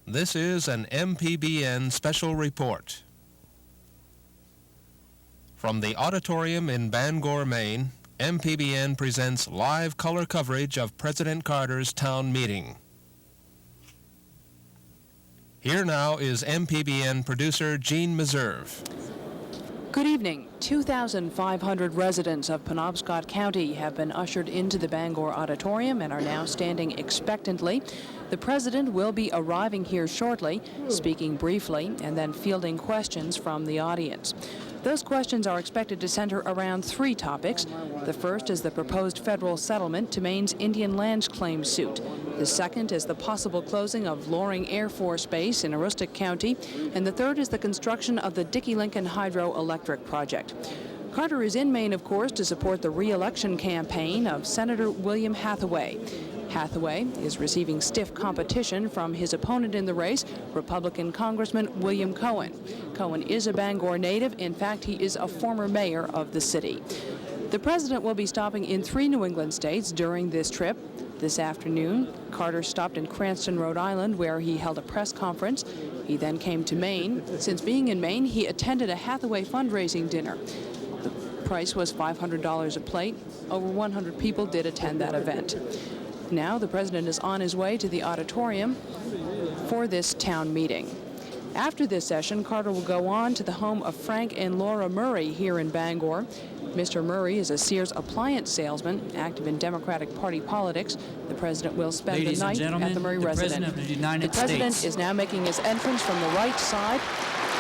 This is an MPBN special report. From the auditorium in Bangor, Maine, MPBN presents live color coverage of President Carter's town meeting. Here now is MPBN producer Jeanne Meserve. Good evening. 2,500 residents of Penobscot County have been ushered into the Bangor Auditorium and are now standing expectantly. The president will be arriving here shortly, speaking briefly, and then fielding questions from the audience. Those questions are expected to center around three topics. The first is the proposed federal settlement to Maine's Indian lands claim suit. The second is the possible closing of Loring Air Force Base in Aroostook County. And the third is the construction of the Dickey-Lincoln Hydroelectric Project. Carter is in Maine, of course, to support the re-election campaign of Senator William Hathaway. Hathaway is receiving stiff competition from his opponent in the race, Republican Congressman William Cohen. Cohen is a Bangor native. In fact, he is a former mayor of the city. The president will be stopping in 3 New England states during this trip. This afternoon, Carter stopped in Cranston, Rhode Island, where he held a press conference. He then came to Maine. Since being in Maine, he attended a Hathaway fundraising dinner. The price was $500 a plate. Over 100 people did attend that event. Now the president is on his way to the auditorium for this town meeting. After this session, Carter will go on to the home of Frank and Laura Murray here in Bangor. Mr. Murray is a Sears appliance salesman, active in Democratic Party politics. The president will spend the night at the Murray residence. The president is now making his entrance from the right side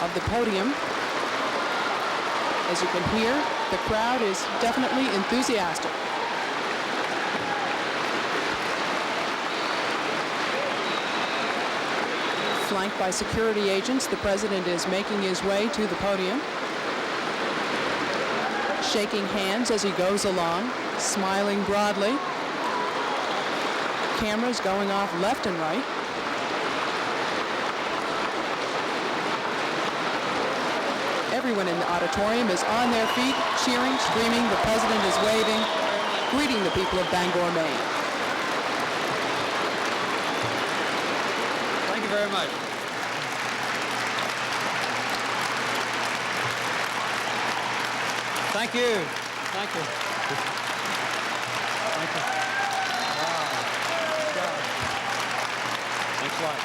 of the podium. As you can hear, the crowd is definitely enthusiastic. Flanked by security agents, the president is making his way to the podium, shaking hands as he goes along, smiling broadly. Cameras going off left and right. Everyone in the auditorium is on their feet, cheering, screaming. The president is waving, greeting the people of Bangor, Maine. Thank you very much. Thank you. Thank you. Thank you. Wow. Thanks a lot.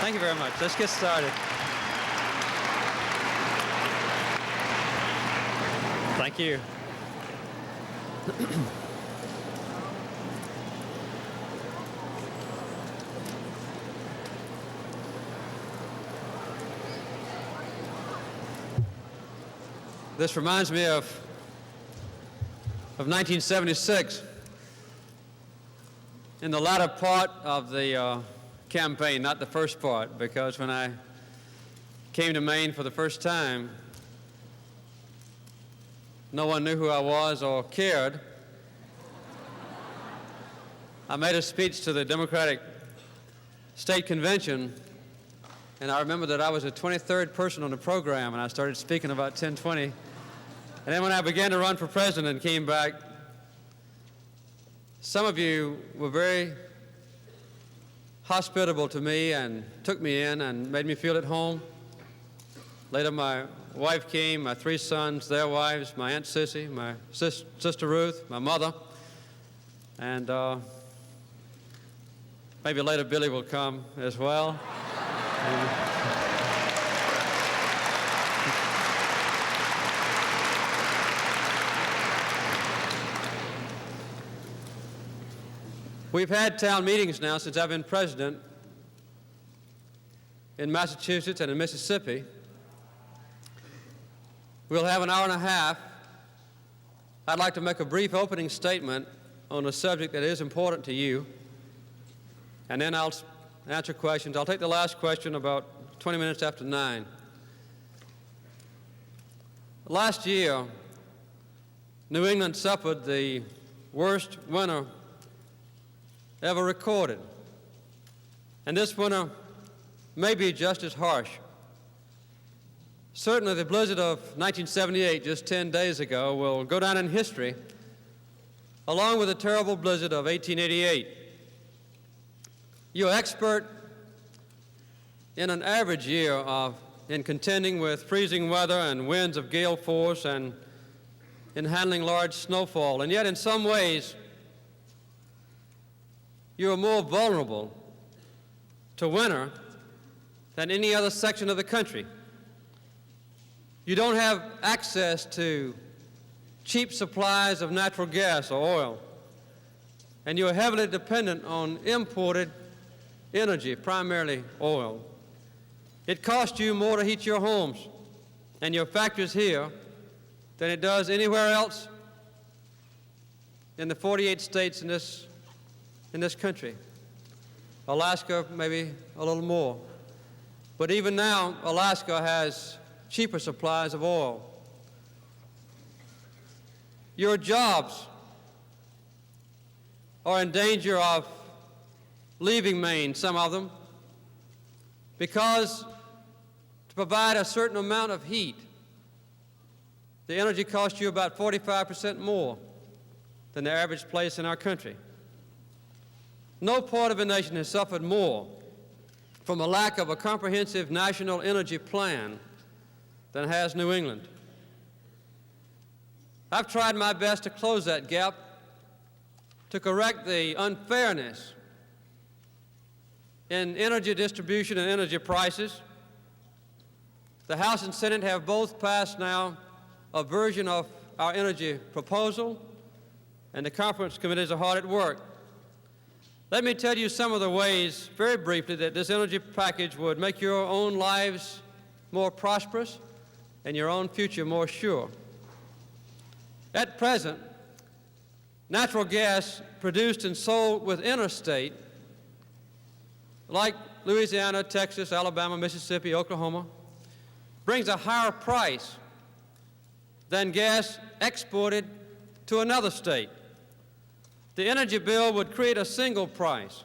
Thank you very much. Let's get started. Thank you. This reminds me of 1976, in the latter part of the campaign, not the first part, because when I came to Maine for the first time, no one knew who I was or cared. I made a speech to the Democratic State Convention, and I remember that I was the 23rd person on the program, and I started speaking about 10:20. And then when I began to run for president and came back, some of you were very hospitable to me and took me in and made me feel at home. Later, my wife came, my 3 sons, their wives, my Aunt Sissy, my sister Ruth, my mother, and maybe later Billy will come as well. We've had town meetings now since I've been president in Massachusetts and in Mississippi. We'll have an hour and a half. I'd like to make a brief opening statement on a subject that is important to you, and then I'll answer questions. I'll take the last question about 20 minutes after 9. Last year, New England suffered the worst winter ever recorded. And this winter may be just as harsh. Certainly the blizzard of 1978, just 10 days ago, will go down in history, along with the terrible blizzard of 1888. You're expert in an average year in contending with freezing weather and winds of gale force and in handling large snowfall. And yet, in some ways, you are more vulnerable to winter than any other section of the country. You don't have access to cheap supplies of natural gas or oil, and you are heavily dependent on imported energy, primarily oil. It costs you more to heat your homes and your factories here than it does anywhere else in the 48 states in this country. Alaska, maybe a little more. But even now, Alaska has cheaper supplies of oil. Your jobs are in danger of leaving Maine, some of them, because to provide a certain amount of heat, the energy costs you about 45% more than the average place in our country. No part of the nation has suffered more from a lack of a comprehensive national energy plan than has New England. I've tried my best to close that gap, to correct the unfairness in energy distribution and energy prices. The House and Senate have both passed now a version of our energy proposal, and the conference committees are hard at work. Let me tell you some of the ways, very briefly, that this energy package would make your own lives more prosperous and your own future more sure. At present, natural gas produced and sold within a state, like Louisiana, Texas, Alabama, Mississippi, Oklahoma, brings a higher price than gas exported to another state. The energy bill would create a single price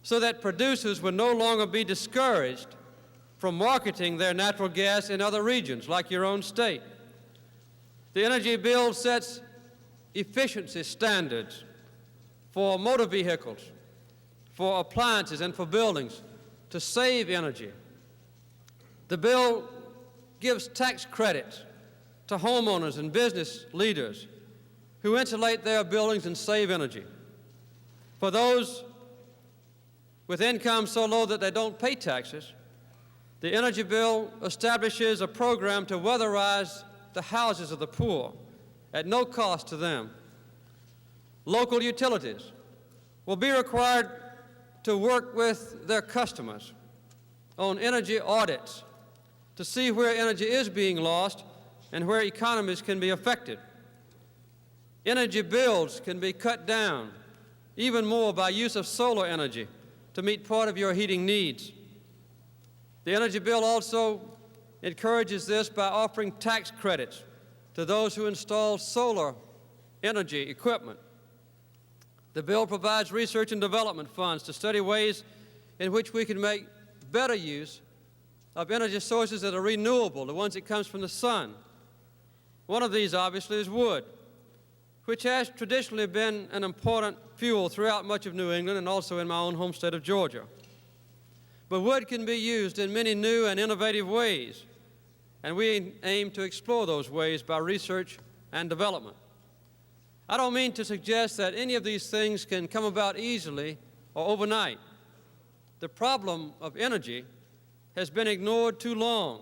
so that producers would no longer be discouraged from marketing their natural gas in other regions, like your own state. The energy bill sets efficiency standards for motor vehicles, for appliances, and for buildings to save energy. The bill gives tax credits to homeowners and business leaders who insulate their buildings and save energy. For those with incomes so low that they don't pay taxes, the energy bill establishes a program to weatherize the houses of the poor at no cost to them. Local utilities will be required to work with their customers on energy audits to see where energy is being lost and where economies can be affected. Energy bills can be cut down even more by use of solar energy to meet part of your heating needs. The energy bill also encourages this by offering tax credits to those who install solar energy equipment. The bill provides research and development funds to study ways in which we can make better use of energy sources that are renewable, the ones that comes from the sun. One of these, obviously, is wood, which has traditionally been an important fuel throughout much of New England and also in my own home state of Georgia. But wood can be used in many new and innovative ways, and we aim to explore those ways by research and development. I don't mean to suggest that any of these things can come about easily or overnight. The problem of energy has been ignored too long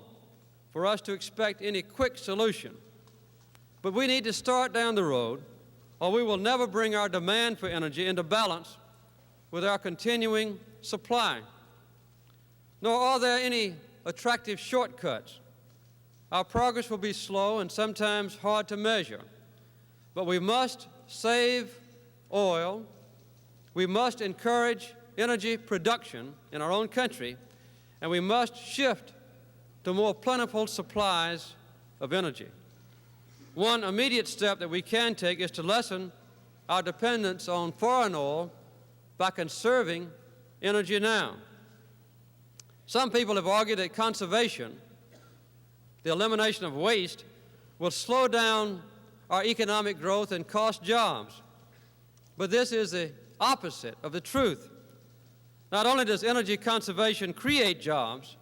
for us to expect any quick solution. But we need to start down the road, or we will never bring our demand for energy into balance with our continuing supply. Nor are there any attractive shortcuts. Our progress will be slow and sometimes hard to measure. But we must save oil, we must encourage energy production in our own country, and we must shift to more plentiful supplies of energy. One immediate step that we can take is to lessen our dependence on foreign oil by conserving energy now. Some people have argued that conservation, the elimination of waste, will slow down our economic growth and cost jobs. But this is the opposite of the truth. Not only does energy conservation create jobs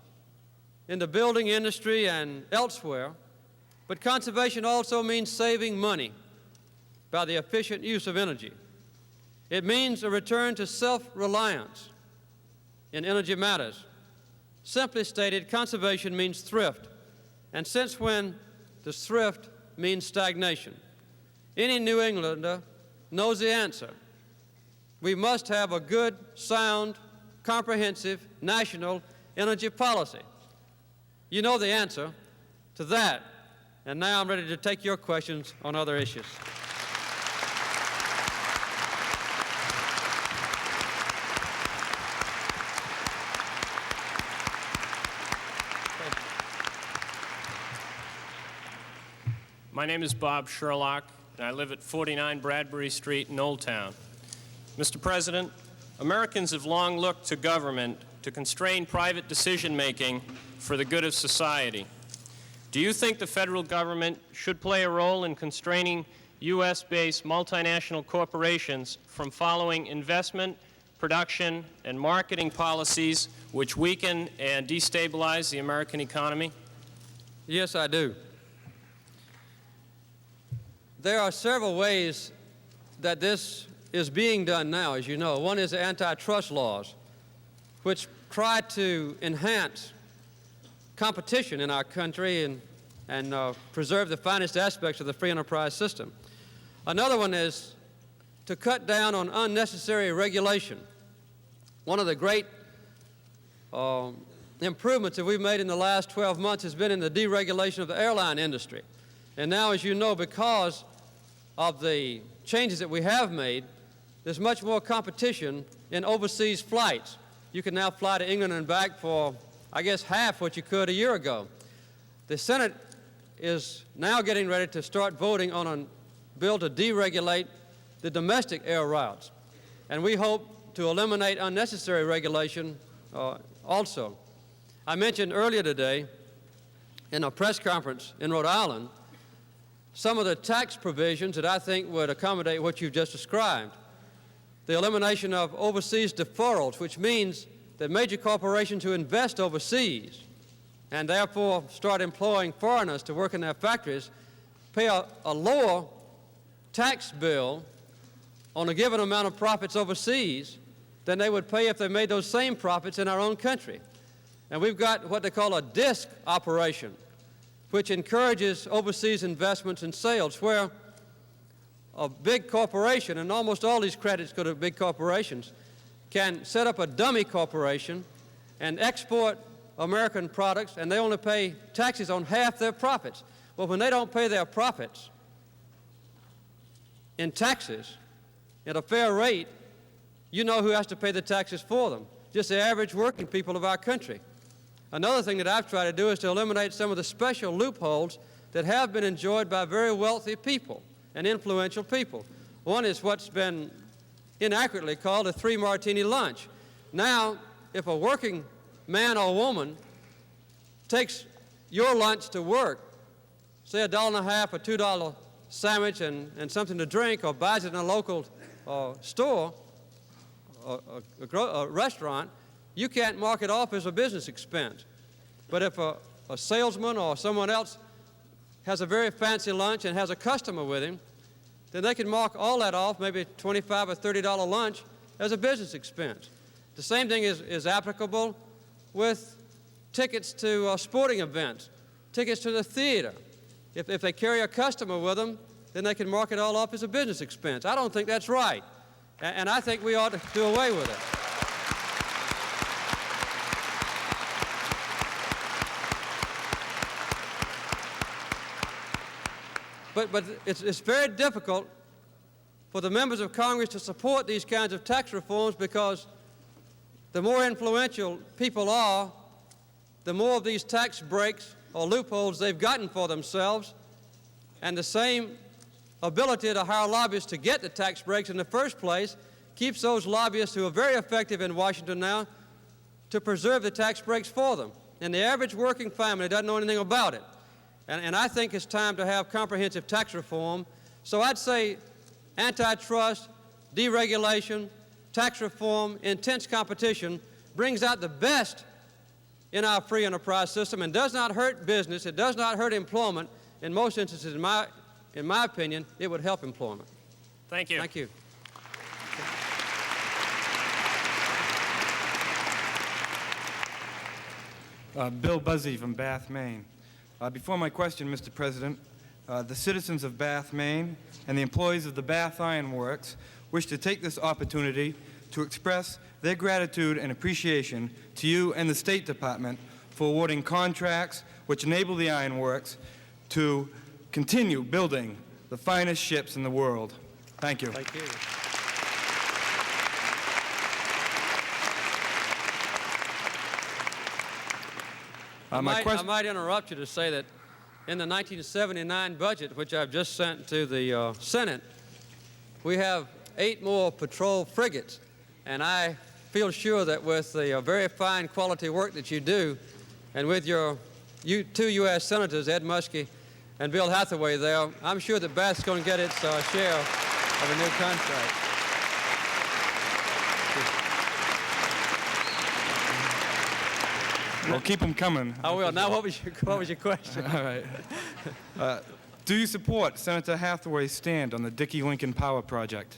in the building industry and elsewhere, but conservation also means saving money by the efficient use of energy. It means a return to self-reliance in energy matters. Simply stated, conservation means thrift. And since when does thrift mean stagnation? Any New Englander knows the answer. We must have a good, sound, comprehensive national energy policy. You know the answer to that. And now I'm ready to take your questions on other issues. My name is Bob Sherlock, and I live at 49 Bradbury Street in Old Town. Mr. President, Americans have long looked to government to constrain private decision-making for the good of society. Do you think the federal government should play a role in constraining U.S.-based multinational corporations from following investment, production, and marketing policies which weaken and destabilize the American economy? Yes, I do. There are several ways that this is being done now, as you know. One is the antitrust laws, which try to enhance competition in our country and preserve the finest aspects of the free enterprise system. Another one is to cut down on unnecessary regulation. One of the great improvements that we've made in the last 12 months has been in the deregulation of the airline industry. And now, as you know, because of the changes that we have made, there's much more competition in overseas flights. You can now fly to England and back for, I guess, half what you could a year ago. The Senate is now getting ready to start voting on a bill to deregulate the domestic air routes. And we hope to eliminate unnecessary regulation also. I mentioned earlier today in a press conference in Rhode Island some of the tax provisions that I think would accommodate what you've just described. The elimination of overseas deferrals, which means that major corporations who invest overseas and therefore start employing foreigners to work in their factories pay a lower tax bill on a given amount of profits overseas than they would pay if they made those same profits in our own country. And we've got what they call a DISC operation, which encourages overseas investments and sales, where a big corporation, and almost all these credits go to big corporations, can set up a dummy corporation and export American products, and they only pay taxes on half their profits. Well, when they don't pay their profits in taxes at a fair rate, you know who has to pay the taxes for them? Just the average working people of our country. Another thing that I've tried to do is to eliminate some of the special loopholes that have been enjoyed by very wealthy people and influential people. One is what's been inaccurately called a 3-martini lunch. Now, if a working man or woman takes your lunch to work, say $1.50 or $2 sandwich and something to drink, or buys it in a local store, a restaurant, you can't mark it off as a business expense. But if a salesman or someone else has a very fancy lunch and has a customer with him, then they can mark all that off, maybe $25 or $30 lunch, as a business expense. The same thing is applicable with tickets to sporting events, tickets to the theater. If they carry a customer with them, then they can mark it all off as a business expense. I don't think that's right, and I think we ought to do away with it. But it's very difficult for the members of Congress to support these kinds of tax reforms, because the more influential people are, the more of these tax breaks or loopholes they've gotten for themselves, and the same ability to hire lobbyists to get the tax breaks in the first place keeps those lobbyists who are very effective in Washington now to preserve the tax breaks for them. And the average working family doesn't know anything about it. And I think it's time to have comprehensive tax reform. So I'd say antitrust, deregulation, tax reform, intense competition, brings out the best in our free enterprise system and does not hurt business, it does not hurt employment. In most instances, in my opinion, it would help employment. Thank you. Thank you. Bill Buzzy from Bath, Maine. Before my question, Mr. President, the citizens of Bath, Maine, and the employees of the Bath Iron Works wish to take this opportunity to express their gratitude and appreciation to you and the State Department for awarding contracts which enable the Iron Works to continue building the finest ships in the world. Thank you. Thank you. I might interrupt you to say that in the 1979 budget, which I've just sent to the Senate, we have 8 more patrol frigates. And I feel sure that with the very fine quality work that you do, and with your 2 U.S. Senators, Ed Muskie and Bill Hathaway there, I'm sure that Bath's going to get its share of a new contract. Well, keep them coming. I will. Now, what was your question? All right. Do you support Senator Hathaway's stand on the Dickey Lincoln Power Project?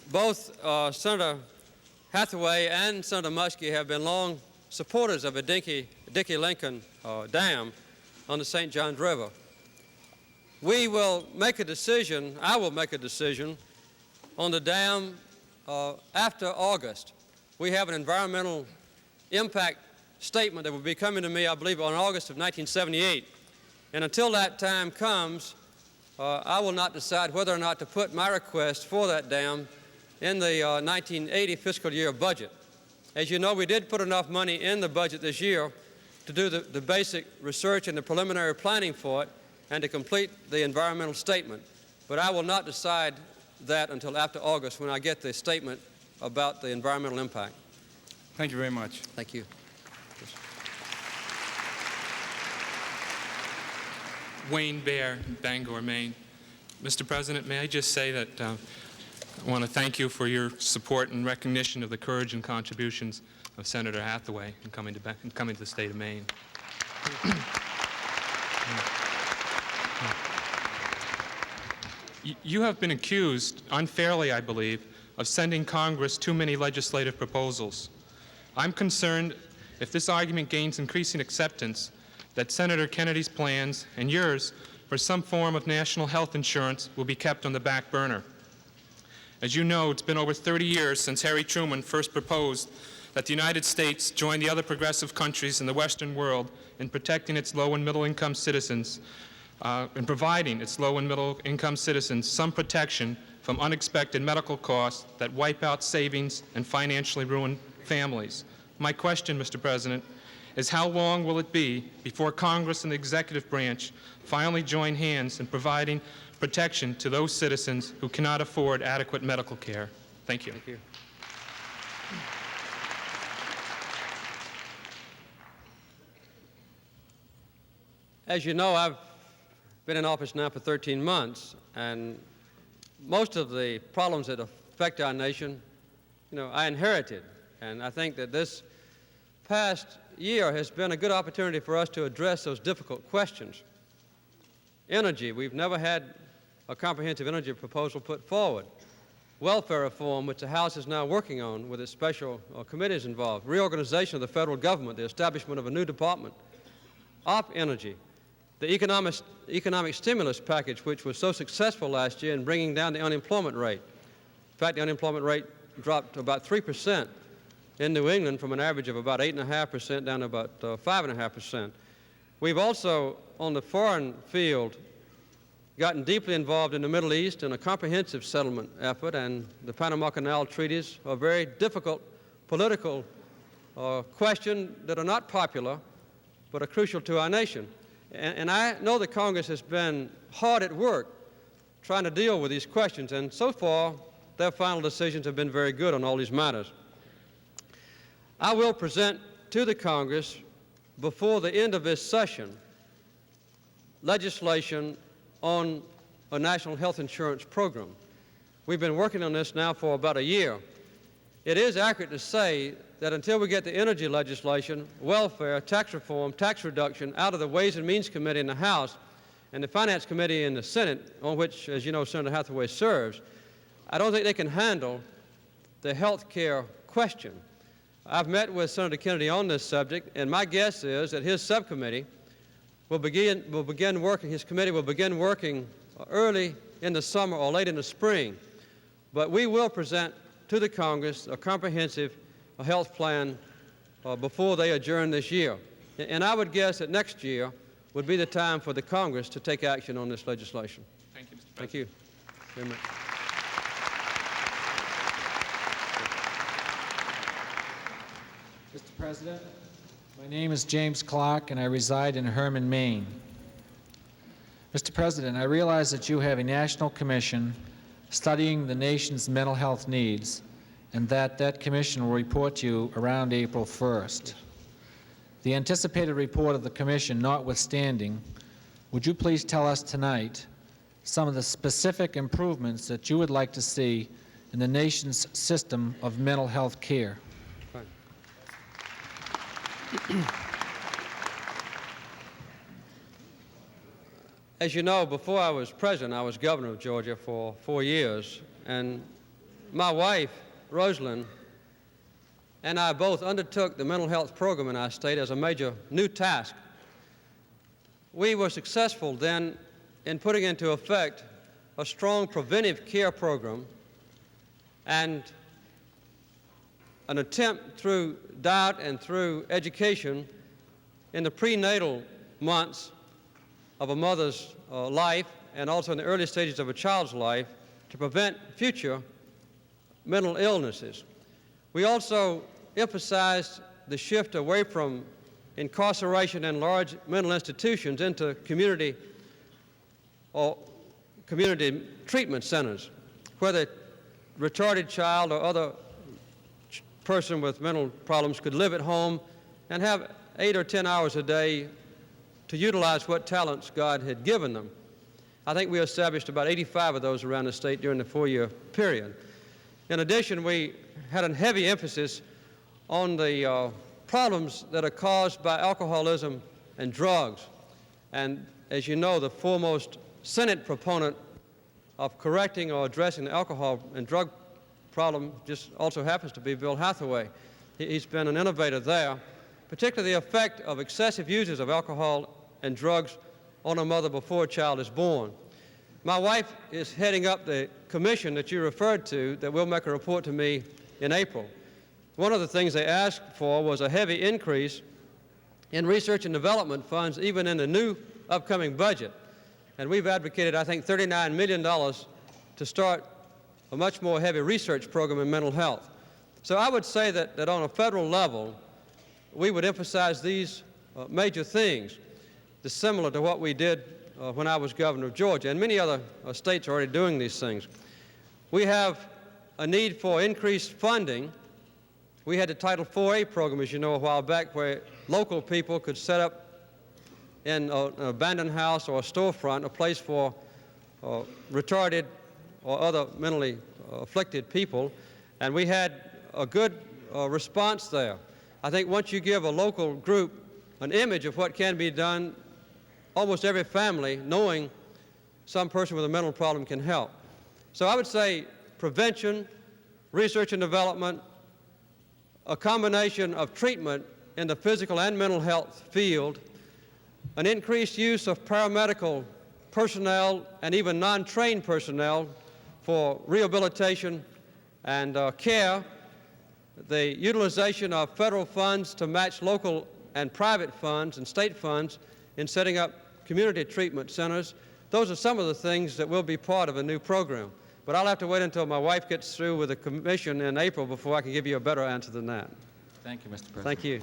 Both Senator Hathaway and Senator Muskie have been long supporters of a Dickey Lincoln dam on the St. Johns River. We will make a decision, I will make a decision, on the dam after August. We have an environmental impact statement that will be coming to me, I believe, on August of 1978. And until that time comes, I will not decide whether or not to put my request for that dam in the 1980 fiscal year budget. As you know, we did put enough money in the budget this year to do the basic research and the preliminary planning for it and to complete the environmental statement. But I will not decide that until after August when I get the statement about the environmental impact. Thank you very much. Thank you. Wayne Bear, Bangor, Maine. Mr. President, may I just say that I want to thank you for your support and recognition of the courage and contributions of Senator Hathaway in coming to the state of Maine. You have been accused, unfairly I believe, of sending Congress too many legislative proposals. I'm concerned, if this argument gains increasing acceptance, that Senator Kennedy's plans and yours for some form of national health insurance will be kept on the back burner. As you know, it's been over 30 years since Harry Truman first proposed that the United States join the other progressive countries in the Western world in protecting its low and middle income citizens and providing its low and middle income citizens some protection from unexpected medical costs that wipe out savings and financially ruin families. My question, Mr. President, is how long will it be before Congress and the executive branch finally join hands in providing protection to those citizens who cannot afford adequate medical care? Thank you. Thank you. As you know, I've been in office now for 13 months, and most of the problems that affect our nation, I inherited. And I think that this past year has been a good opportunity for us to address those difficult questions. Energy, we've never had a comprehensive energy proposal put forward. Welfare reform, which the House is now working on with its special committees involved. Reorganization of the federal government, the establishment of a new department. Op energy. The economic stimulus package, which was so successful last year in bringing down the unemployment rate. In fact, the unemployment rate dropped to about 3% in New England from an average of about 8.5% down to about 5.5%. We've also, on the foreign field, gotten deeply involved in the Middle East in a comprehensive settlement effort, and the Panama Canal treaties are very difficult political questions that are not popular, but are crucial to our nation. And I know that Congress has been hard at work trying to deal with these questions, and so far, their final decisions have been very good on all these matters. I will present to the Congress before the end of this session legislation on a national health insurance program. We've been working on this now for about a year. It is accurate to say that until we get the energy legislation, welfare, tax reform, tax reduction out of the Ways and Means Committee in the House and the Finance Committee in the Senate, on which, as you know, Senator Hathaway serves, I don't think they can handle the health care question. I've met with Senator Kennedy on this subject, and my guess is that his subcommittee will begin working, his committee will begin working early in the summer or late in the spring. But we will present to the Congress a comprehensive health plan before they adjourn this year. And I would guess that next year would be the time for the Congress to take action on this legislation. Thank you, Mr. President. Thank you very much. Mr. President, my name is James Clark, and I reside in Herman, Maine. Mr. President, I realize that you have a national commission studying the nation's mental health needs, and that commission will report to you around April 1st. The anticipated report of the commission notwithstanding, would you please tell us tonight some of the specific improvements that you would like to see in the nation's system of mental health care? As you know, before I was president, I was governor of Georgia for 4 years, and my wife, Rosalind, and I both undertook the mental health program in our state as a major new task. We were successful then in putting into effect a strong preventive care program and an attempt through diet and through education in the prenatal months of a mother's life and also in the early stages of a child's life to prevent future mental illnesses. We also emphasized the shift away from incarceration in large mental institutions into community treatment centers, where the retarded child or other person with mental problems could live at home and have 8 or 10 hours a day to utilize what talents God had given them. I think we established about 85 of those around the state during the 4-year period. In addition, we had a heavy emphasis on the problems that are caused by alcoholism and drugs. And as you know, the foremost Senate proponent of correcting or addressing the alcohol and drug problem just also happens to be Bill Hathaway. He's been an innovator there, particularly the effect of excessive uses of alcohol and drugs on a mother before a child is born. My wife is heading up the commission that you referred to that will make a report to me in April. One of the things they asked for was a heavy increase in research and development funds, even in the new upcoming budget. And we've advocated, I think, $39 million to start a much more heavy research program in mental health. So I would say that on a federal level, we would emphasize these major things, similar to what we did when I was governor of Georgia, and many other states are already doing these things. We have a need for increased funding. We had the Title 4A program, as you know, a while back, where local people could set up in an abandoned house or a storefront a place for retarded or other mentally afflicted people, and we had a good response there. I think once you give a local group an image of what can be done, almost every family, knowing some person with a mental problem, can help. So I would say prevention, research and development, a combination of treatment in the physical and mental health field, an increased use of paramedical personnel and even non-trained personnel for rehabilitation and care, the utilization of federal funds to match local and private funds and state funds in setting up community treatment centers. Those are some of the things that will be part of a new program. But I'll have to wait until my wife gets through with the commission in April before I can give you a better answer than that. Thank you, Mr. President. Thank you.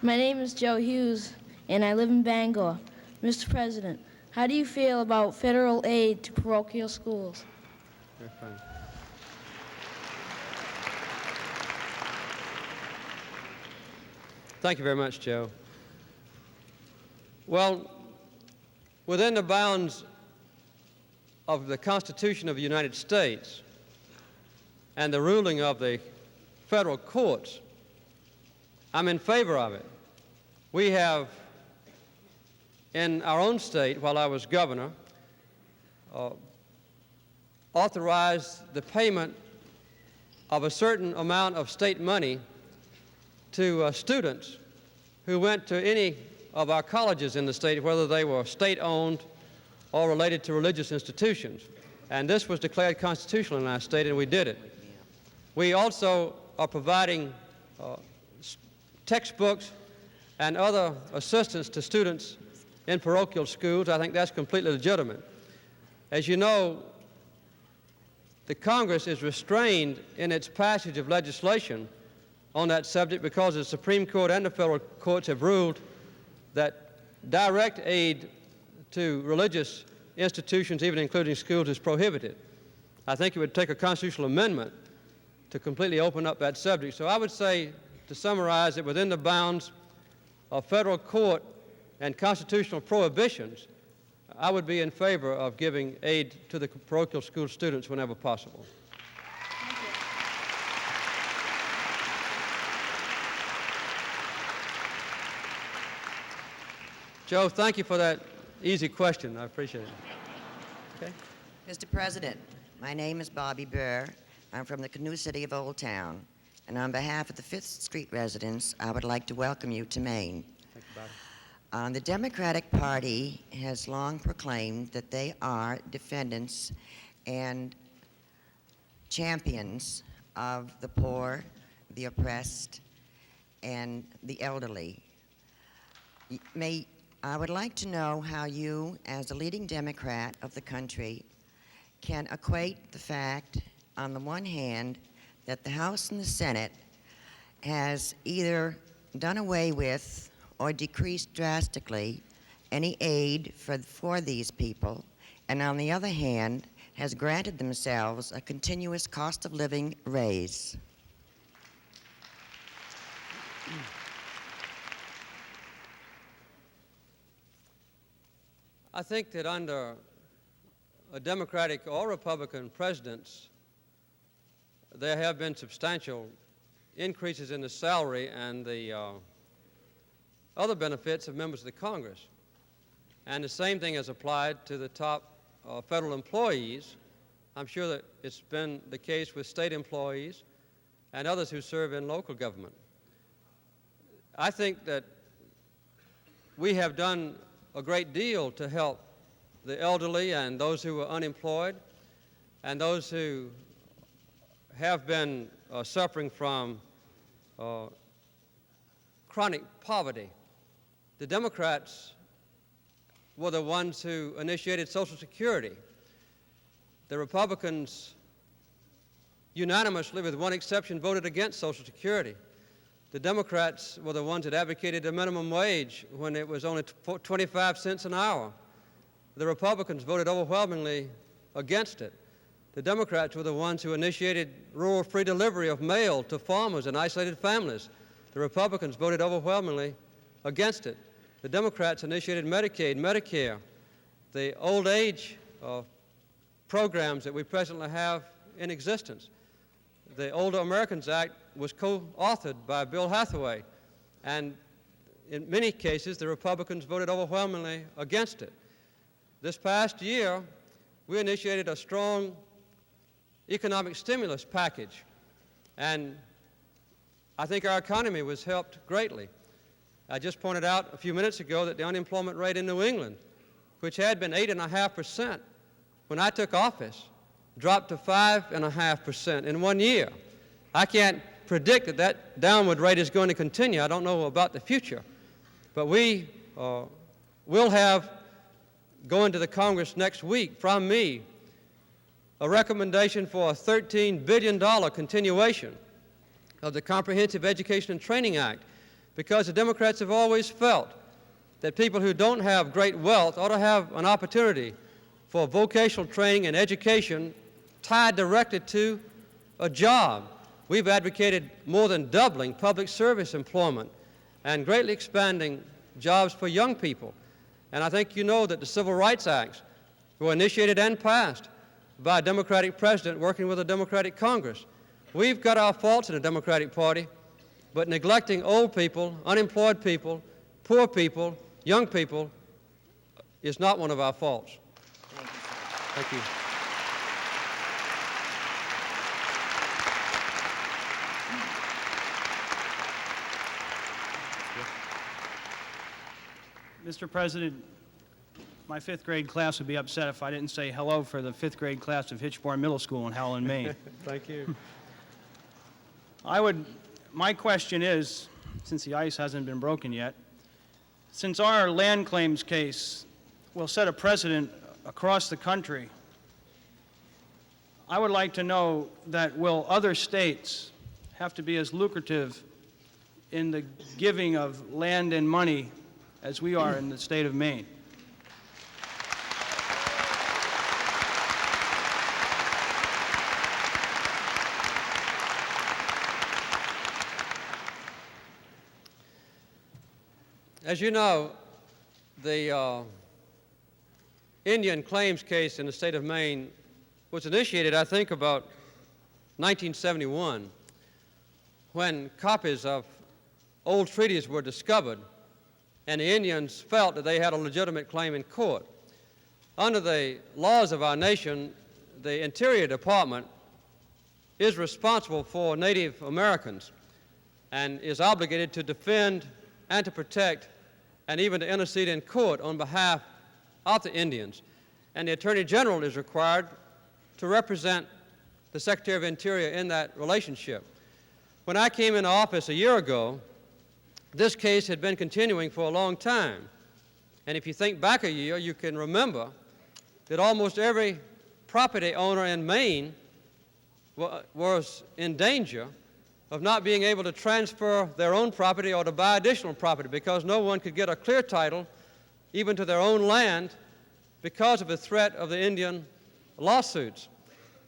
My name is Joe Hughes, and I live in Bangor. Mr. President, how do you feel about federal aid to parochial schools? You're fine. Thank you very much, Joe. Well, within the bounds of the Constitution of the United States and the ruling of the federal courts, I'm in favor of it. We have, in our own state, while I was governor, authorized the payment of a certain amount of state money to students who went to any of our colleges in the state, whether they were state-owned or related to religious institutions. And this was declared constitutional in our state, and we did it. We also are providing textbooks and other assistance to students in parochial schools. I think that's completely legitimate. As you know, the Congress is restrained in its passage of legislation on that subject because the Supreme Court and the federal courts have ruled that direct aid to religious institutions, even including schools, is prohibited. I think it would take a constitutional amendment to completely open up that subject. So I would say, to summarize it, within the bounds of federal court and constitutional prohibitions, I would be in favor of giving aid to the parochial school students whenever possible. Joe, thank you for that easy question. I appreciate it. Okay. Mr. President, my name is Bobby Burr. I'm from the Canoe City of Old Town. And on behalf of the 5th Street residents, I would like to welcome you to Maine. Thank you, Bobby. The Democratic Party has long proclaimed that they are defendants and champions of the poor, the oppressed, and the elderly. I would like to know how you, as a leading Democrat of the country, can equate the fact, on the one hand, that the House and the Senate has either done away with or decreased drastically any aid for these people, and on the other hand, has granted themselves a continuous cost of living raise. I think that under a Democratic or Republican presidents, there have been substantial increases in the salary and the other benefits of members of the Congress. And the same thing is applied to the top federal employees. I'm sure that it's been the case with state employees and others who serve in local government. I think that we have done a great deal to help the elderly and those who are unemployed and those who have been suffering from chronic poverty. The Democrats were the ones who initiated Social Security. The Republicans unanimously, with one exception, voted against Social Security. The Democrats were the ones that advocated a minimum wage when it was only 25 cents an hour. The Republicans voted overwhelmingly against it. The Democrats were the ones who initiated rural free delivery of mail to farmers and isolated families. The Republicans voted overwhelmingly against it. The Democrats initiated Medicaid, Medicare, the old age programs that we presently have in existence. The Older Americans Act was co-authored by Bill Hathaway, and in many cases the Republicans voted overwhelmingly against it. This past year, we initiated a strong economic stimulus package, and I think our economy was helped greatly. I just pointed out a few minutes ago that the unemployment rate in New England, which had been 8.5% when I took office, dropped to 5.5% in 1 year. I can't predict that that downward rate is going to continue. I don't know about the future. But we will have, going to the Congress next week from me, a recommendation for a $13 billion continuation of the Comprehensive Education and Training Act, because the Democrats have always felt that people who don't have great wealth ought to have an opportunity for vocational training and education tied directly to a job. We've advocated more than doubling public service employment and greatly expanding jobs for young people. And I think you know that the Civil Rights Acts were initiated and passed by a Democratic president working with a Democratic Congress. We've got our faults in the Democratic Party, but neglecting old people, unemployed people, poor people, young people is not one of our faults. Thank you. Mr. President, my fifth grade class would be upset if I didn't say hello for the fifth grade class of Hitchborn Middle School in Howland, Maine. Thank you. My question is, since the ice hasn't been broken yet, since our land claims case will set a precedent across the country, I would like to know that will other states have to be as lucrative in the giving of land and money as we are in the state of Maine? As you know, the Indian claims case in the state of Maine was initiated, I think, about 1971, when copies of old treaties were discovered and the Indians felt that they had a legitimate claim in court. Under the laws of our nation, the Interior Department is responsible for Native Americans and is obligated to defend and to protect and even to intercede in court on behalf of the Indians. And the Attorney General is required to represent the Secretary of Interior in that relationship. When I came into office a year ago, this case had been continuing for a long time. And if you think back a year, you can remember that almost every property owner in Maine was in danger of not being able to transfer their own property or to buy additional property because no one could get a clear title even to their own land because of the threat of the Indian lawsuits.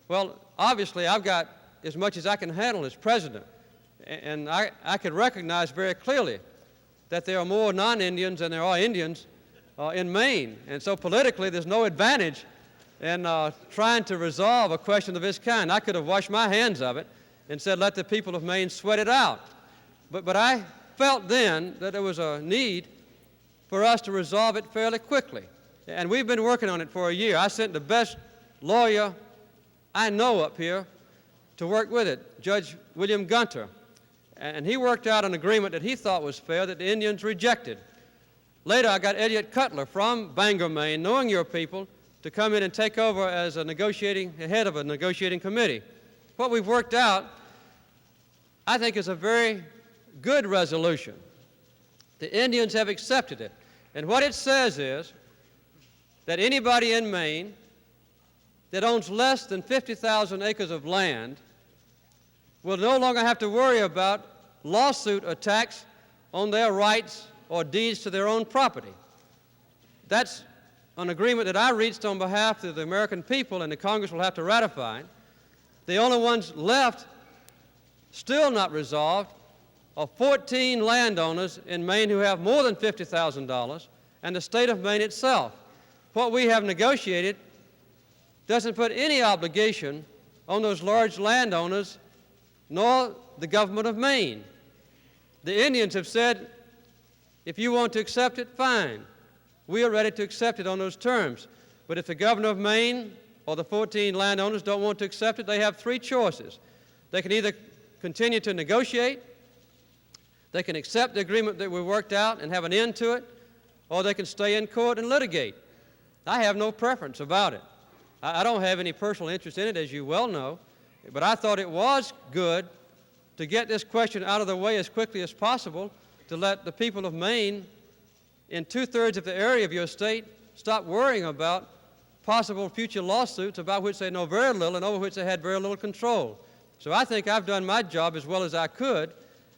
Well, obviously, I've got as much as I can handle as president. And I could recognize very clearly that there are more non-Indians than there are Indians in Maine. And so politically, there's no advantage in trying to resolve a question of this kind. I could have washed my hands of it and said, let the people of Maine sweat it out. But I felt then that there was a need for us to resolve it fairly quickly. And we've been working on it for a year. I sent the best lawyer I know up here to work with it, Judge William Gunter. And he worked out an agreement that he thought was fair that the Indians rejected. Later, I got Elliot Cutler from Bangor, Maine, knowing your people, to come in and take over as head of a negotiating committee. What we've worked out, I think, is a very good resolution. The Indians have accepted it. And what it says is that anybody in Maine that owns less than 50,000 acres of land will no longer have to worry about lawsuit attacks on their rights or deeds to their own property. That's an agreement that I reached on behalf of the American people, and the Congress will have to ratify. The only ones left, still not resolved, are 14 landowners in Maine who have more than $50,000, and the state of Maine itself. What we have negotiated doesn't put any obligation on those large landowners nor the government of Maine. The Indians have said, if you want to accept it, fine. We are ready to accept it on those terms. But if the governor of Maine or the 14 landowners don't want to accept it, they have three choices. They can either continue to negotiate, they can accept the agreement that we worked out and have an end to it, or they can stay in court and litigate. I have no preference about it. I don't have any personal interest in it, as you well know. But I thought it was good to get this question out of the way as quickly as possible to let the people of Maine in 2/3 of the area of your state stop worrying about possible future lawsuits about which they know very little and over which they had very little control. So I think I've done my job as well as I could,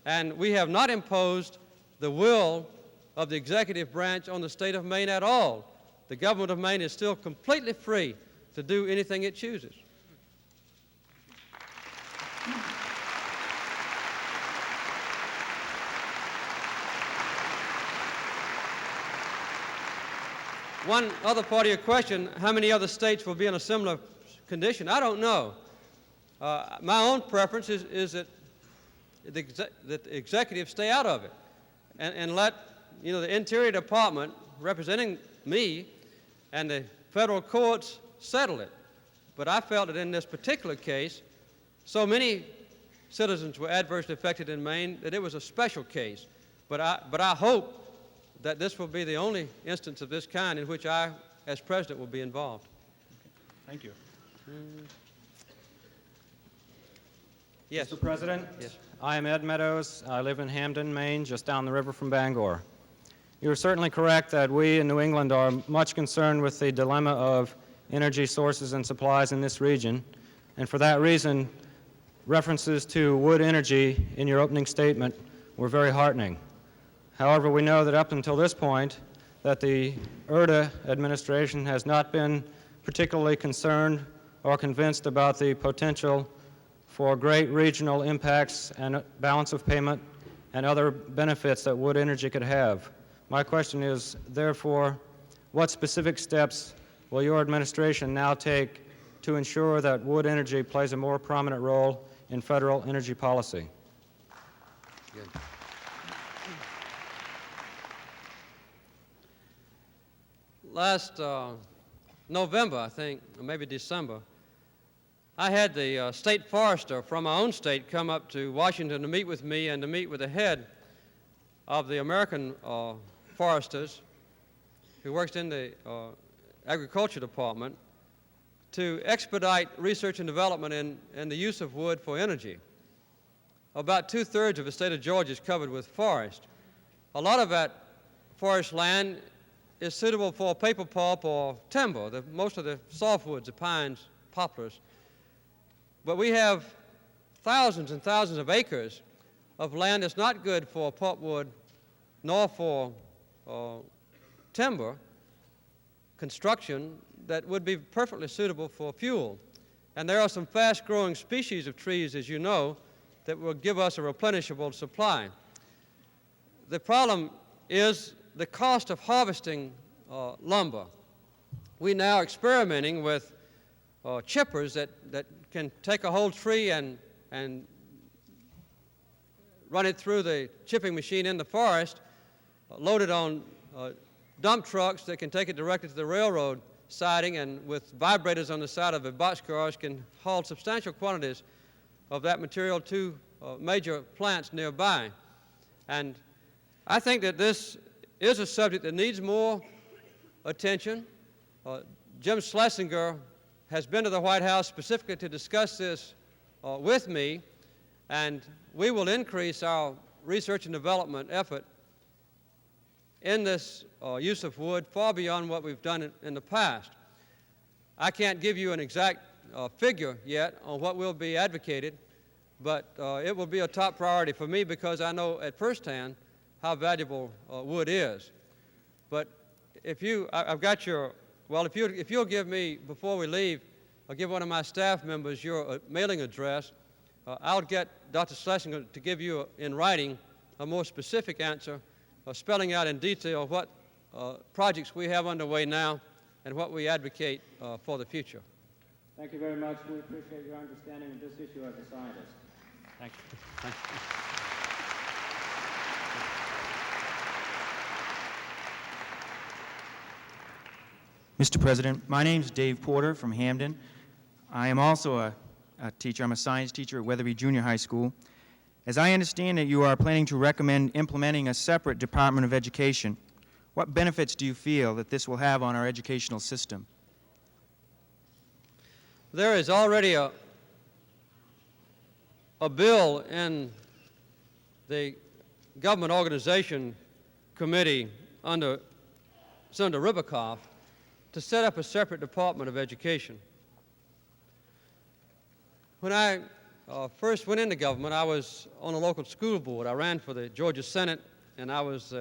and we have not imposed the will of the executive branch on the state of Maine at all. The government of Maine is still completely free to do anything it chooses. one other part of your question, how many other states will be in a similar condition? I don't know. My own preference is that the executive stay out of it and let the Interior Department, representing me, and the federal courts settle it. But I felt that in this particular case, so many citizens were adversely affected in Maine that it was a special case. But I hope that this will be the only instance of this kind in which I, as president, will be involved. Thank you. Yes. Mr. President? Yes. I am Ed Meadows. I live in Hamden, Maine, just down the river from Bangor. You are certainly correct that we in New England are much concerned with the dilemma of energy sources and supplies in this region, and for that reason, references to wood energy in your opening statement were very heartening. However, we know that up until this point, that the ERDA administration has not been particularly concerned or convinced about the potential for great regional impacts and balance of payment and other benefits that wood energy could have. My question is, therefore, what specific steps will your administration now take to ensure that wood energy plays a more prominent role in federal energy policy? Good. Last November, I think, or maybe December, I had the state forester from my own state come up to Washington to meet with me and to meet with the head of the American foresters who works in the agriculture department to expedite research and development in the use of wood for energy. About 2/3 of the state of Georgia is covered with forest. A lot of that forest land is suitable for paper pulp or timber, most of the softwoods, the pines, poplars. But we have thousands and thousands of acres of land that's not good for pulpwood nor for timber construction that would be perfectly suitable for fuel. And there are some fast-growing species of trees, as you know, that will give us a replenishable supply. The problem is the cost of harvesting lumber. We're now experimenting with chippers that can take a whole tree and run it through the chipping machine in the forest, load it on dump trucks that can take it directly to the railroad siding, and with vibrators on the side of the boxcars can haul substantial quantities of that material to major plants nearby. And I think that this is a subject that needs more attention. Jim Schlesinger has been to the White House specifically to discuss this with me, and we will increase our research and development effort in this use of wood far beyond what we've done in the past. I can't give you an exact figure yet on what will be advocated, but it will be a top priority for me because I know at firsthand how valuable wood is. But if I've got your, well, if you'll give me, before we leave, I'll give one of my staff members your mailing address. I'll get Dr. Schlesinger to give you in writing a more specific answer, spelling out in detail what projects we have underway now and what we advocate for the future. Thank you very much. We appreciate your understanding of this issue as a scientist. Thank you. Thank you. Mr. President, my name is Dave Porter from Hamden. I am also a teacher. I'm a science teacher at Weatherby Junior High School. As I understand it, you are planning to recommend implementing a separate Department of Education. What benefits do you feel that this will have on our educational system? There is already a bill in the Government Organization Committee under Senator Ribicoff to set up a separate Department of Education. When I first went into government, I was on a local school board. I ran for the Georgia Senate, and I was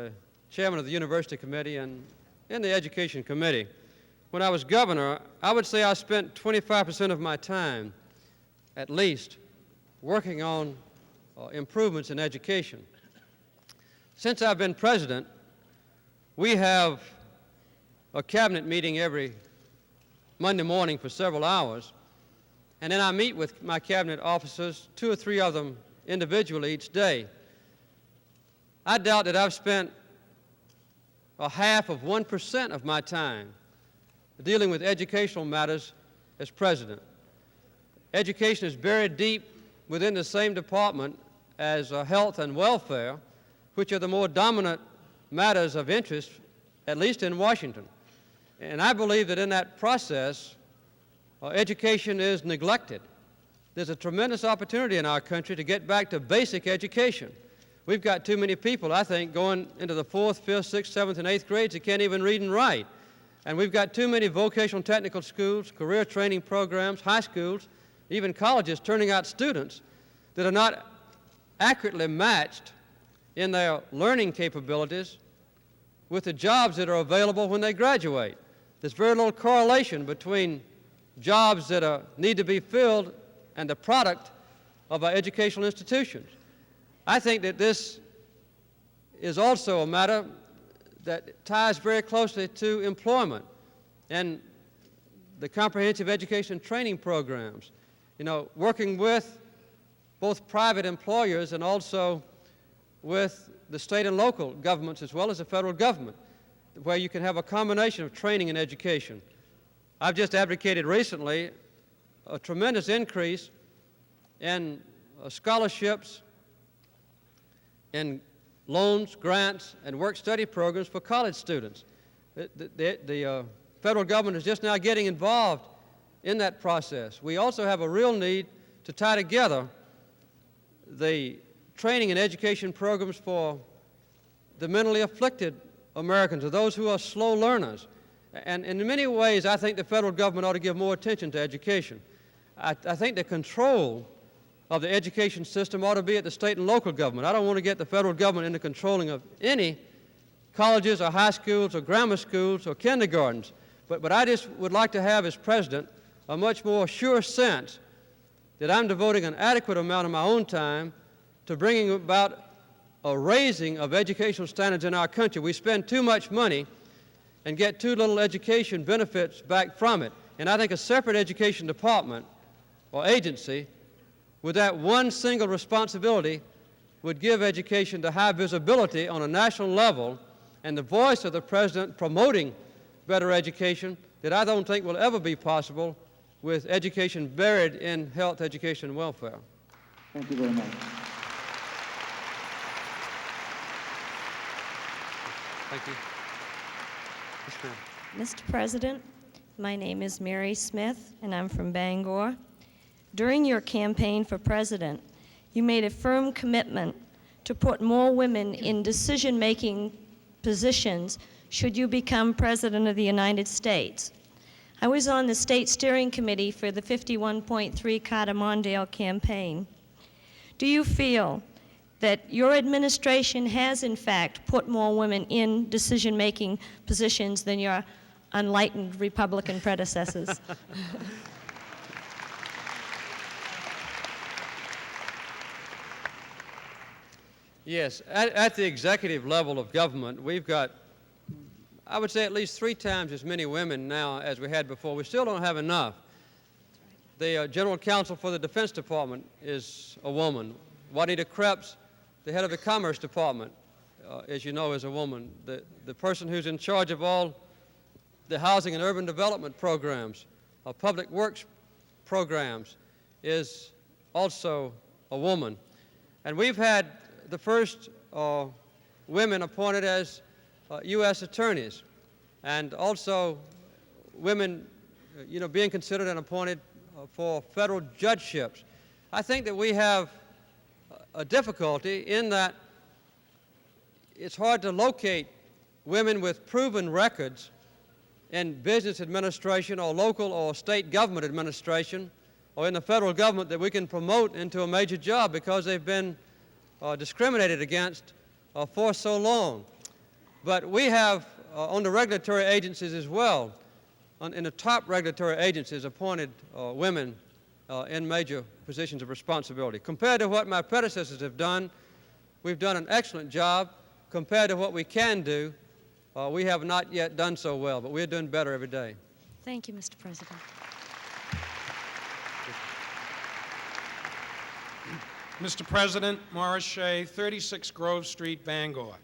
chairman of the University Committee and in the Education Committee. When I was governor, I would say I spent 25% of my time, at least, working on improvements in education. Since I've been president, we have a cabinet meeting every Monday morning for several hours, and then I meet with my cabinet officers, 2 or 3 of them individually each day. I doubt that I've spent a half of 1% of my time dealing with educational matters as president. Education is buried deep within the same department as health and welfare, which are the more dominant matters of interest, at least in Washington. And I believe that in that process, education is neglected. There's a tremendous opportunity in our country to get back to basic education. We've got too many people, I think, going into the 4th, 5th, 6th, 7th, and 8th grades that can't even read and write. And we've got too many vocational technical schools, career training programs, high schools, even colleges turning out students that are not accurately matched in their learning capabilities with the jobs that are available when they graduate. There's very little correlation between jobs that need to be filled and the product of our educational institutions. I think that this is also a matter that ties very closely to employment and the comprehensive education training programs. You know, working with both private employers and also with the state and local governments as well as the federal government, where you can have a combination of training and education. I've just advocated recently a tremendous increase in scholarships, in loans, grants, and work-study programs for college students. The federal government is just now getting involved in that process. We also have a real need to tie together the training and education programs for the mentally afflicted Americans, or those who are slow learners. And in many ways, I think the federal government ought to give more attention to education. I think the control of the education system ought to be at the state and local government. I don't want to get the federal government into controlling of any colleges or high schools or grammar schools or kindergartens. But I just would like to have, as president, a much more sure sense that I'm devoting an adequate amount of my own time to bringing about a raising of educational standards in our country. We spend too much money and get too little education benefits back from it. And I think a separate education department or agency with that one single responsibility would give education the high visibility on a national level and the voice of the president promoting better education that I don't think will ever be possible with education buried in health, education, and welfare. Thank you very much. Thank you. Mr. President, my name is Mary Smith, and I'm from Bangor. During your campaign for president, you made a firm commitment to put more women in decision-making positions should you become President of the United States. I was on the State Steering Committee for the 51.3 Carter Mondale campaign. Do you feel that your administration has, in fact, put more women in decision-making positions than your unenlightened Republican predecessors? Yes, at the executive level of government, we've got, I would say, at least 3 times as many women now as we had before. We still don't have enough. The General Counsel for the Defense Department is a woman. Juanita Krebs, the head of the Commerce Department, as you know, is a woman. The person who's in charge of all the housing and urban development programs, public works programs, is also a woman. And we've had the first women appointed as U.S. attorneys, and also women, being considered and appointed for federal judgeships. I think that we have a difficulty in that it's hard to locate women with proven records in business administration or local or state government administration or in the federal government that we can promote into a major job because they've been discriminated against for so long. But we have, on the regulatory agencies as well, in the top regulatory agencies, appointed women in major positions of responsibility. Compared to what my predecessors have done, we've done an excellent job. Compared to what we can do, We have not yet done so well, but we're doing better every day. Thank you, Mr. President. Mr. President, Morris Shea, 36 Grove Street, Bangor.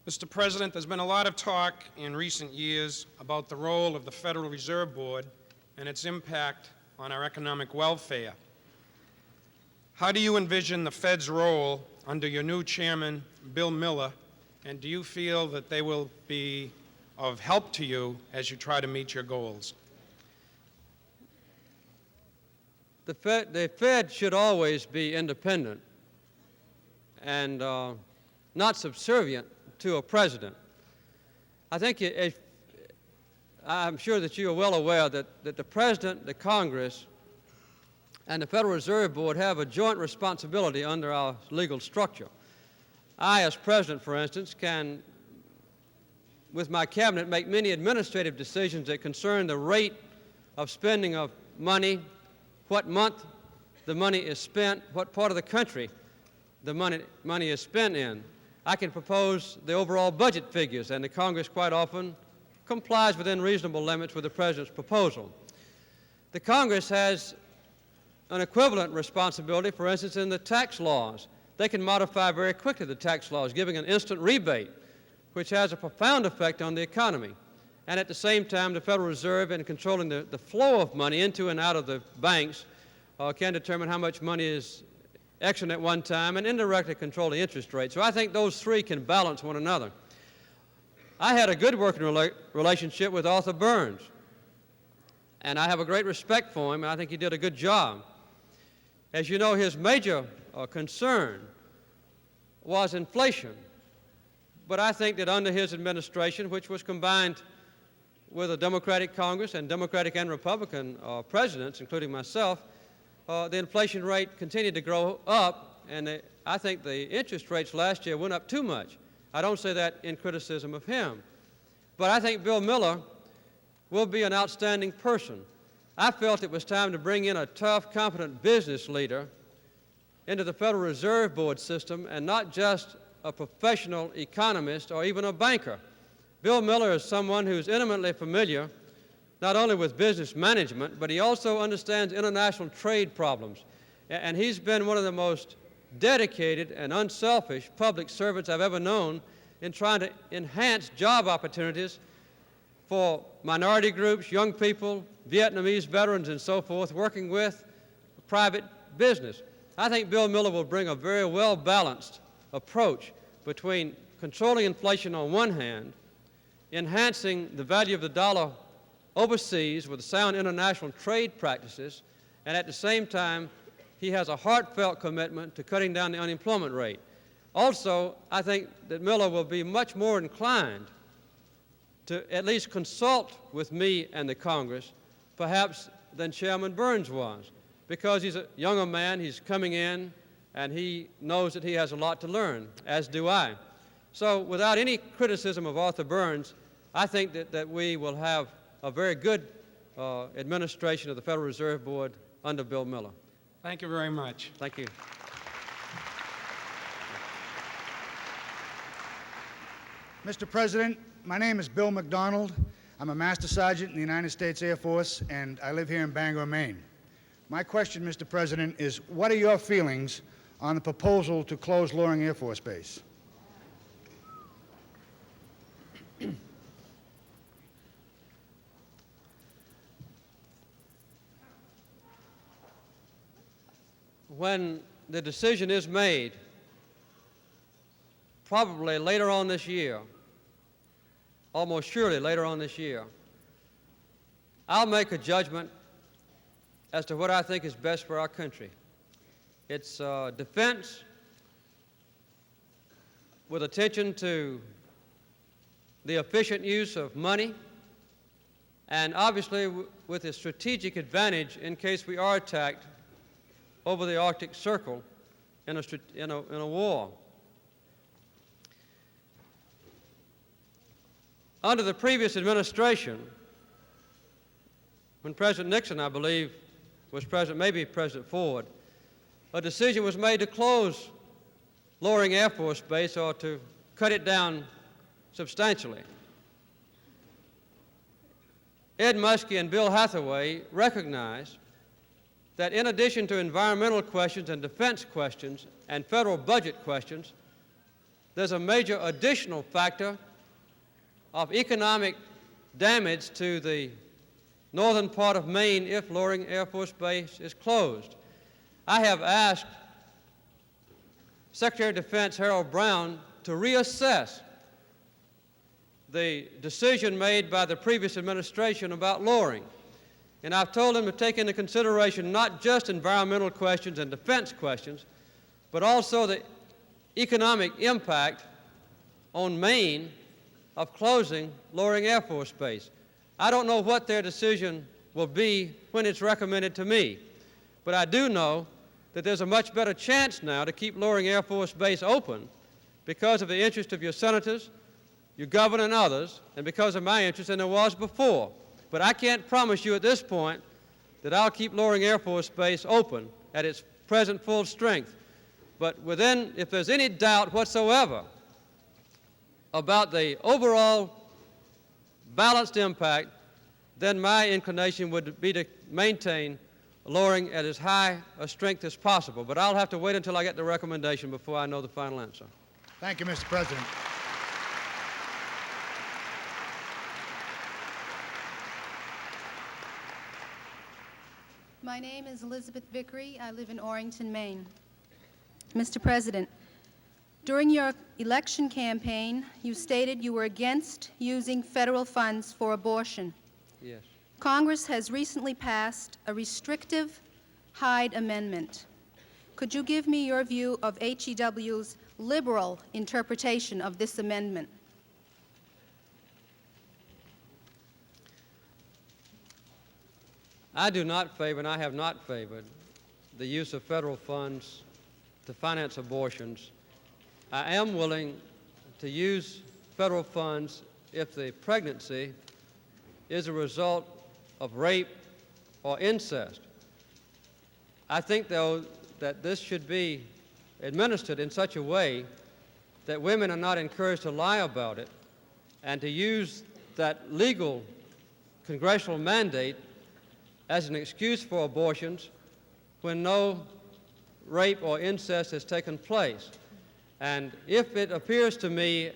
Mr. President, there's been a lot of talk in recent years about the role of the Federal Reserve Board and its impact on our economic welfare. How do you envision the Fed's role under your new chairman, Bill Miller, and do you feel that they will be of help to you as you try to meet your goals? The Fed should always be independent and not subservient to a president. I think I'm sure that you are well aware that the President, the Congress, and the Federal Reserve Board have a joint responsibility under our legal structure. I, as President, for instance, can, with my cabinet, make many administrative decisions that concern the rate of spending of money, what month the money is spent, what part of the country the money is spent in. I can propose the overall budget figures, and the Congress quite often complies within reasonable limits with the President's proposal. The Congress has an equivalent responsibility, for instance, in the tax laws. They can modify very quickly the tax laws, giving an instant rebate, which has a profound effect on the economy. And at the same time, the Federal Reserve, in controlling the flow of money into and out of the banks, can determine how much money is extant at one time and indirectly control the interest rate. So I think those three can balance one another. I had a good working relationship with Arthur Burns, and I have a great respect for him, and I think he did a good job. As you know, his major concern was inflation. But I think that under his administration, which was combined with a Democratic Congress and Democratic and Republican presidents, including myself, the inflation rate continued to grow up, and I think the interest rates last year went up too much. I don't say that in criticism of him. But I think Bill Miller will be an outstanding person. I felt it was time to bring in a tough, competent business leader into the Federal Reserve Board system and not just a professional economist or even a banker. Bill Miller is someone who's intimately familiar not only with business management, but he also understands international trade problems. And he's been one of the most dedicated and unselfish public servants I've ever known in trying to enhance job opportunities for minority groups, young people, Vietnamese veterans, and so forth, working with private business. I think Bill Miller will bring a very well-balanced approach between controlling inflation on one hand, enhancing the value of the dollar overseas with sound international trade practices, and at the same time, he has a heartfelt commitment to cutting down the unemployment rate. Also, I think that Miller will be much more inclined to at least consult with me and the Congress, perhaps than Chairman Burns was, because he's a younger man, he's coming in, and he knows that he has a lot to learn, as do I. So without any criticism of Arthur Burns, I think that we will have a very good administration of the Federal Reserve Board under Bill Miller. Thank you very much. Thank you. Mr. President, my name is Bill McDonald. I'm a Master Sergeant in the United States Air Force, and I live here in Bangor, Maine. My question, Mr. President, is what are your feelings on the proposal to close Loring Air Force Base? When the decision is made, probably later on this year, almost surely later on this year, I'll make a judgment as to what I think is best for our country. It's defense with attention to the efficient use of money, and obviously with a strategic advantage in case we are attacked over the Arctic Circle in a war. Under the previous administration, when President Nixon, I believe, was president, maybe President Ford, a decision was made to close Loring Air Force Base or to cut it down substantially. Ed Muskie and Bill Hathaway recognized that in addition to environmental questions and defense questions and federal budget questions, there's a major additional factor of economic damage to the northern part of Maine if Loring Air Force Base is closed. I have asked Secretary of Defense Harold Brown to reassess the decision made by the previous administration about Loring. And I've told him to take into consideration not just environmental questions and defense questions, but also the economic impact on Maine of closing Loring Air Force Base. I don't know what their decision will be when it's recommended to me, but I do know that there's a much better chance now to keep Loring Air Force Base open because of the interest of your senators, your governor, and others, and because of my interest than there was before. But I can't promise you at this point that I'll keep Loring Air Force Base open at its present full strength. But if there's any doubt whatsoever about the overall balanced impact, then my inclination would be to maintain Loring at as high a strength as possible. But I'll have to wait until I get the recommendation before I know the final answer. Thank you, Mr. President. My name is Elizabeth Vickery. I live in Orrington, Maine. Mr. President, during your election campaign, you stated you were against using federal funds for abortion. Yes. Congress has recently passed a restrictive Hyde Amendment. Could you give me your view of HEW's liberal interpretation of this amendment? I do not favor, and I have not favored, the use of federal funds to finance abortions. I am willing to use federal funds if the pregnancy is a result of rape or incest. I think, though, that this should be administered in such a way that women are not encouraged to lie about it and to use that legal congressional mandate as an excuse for abortions when no rape or incest has taken place. And if it appears to me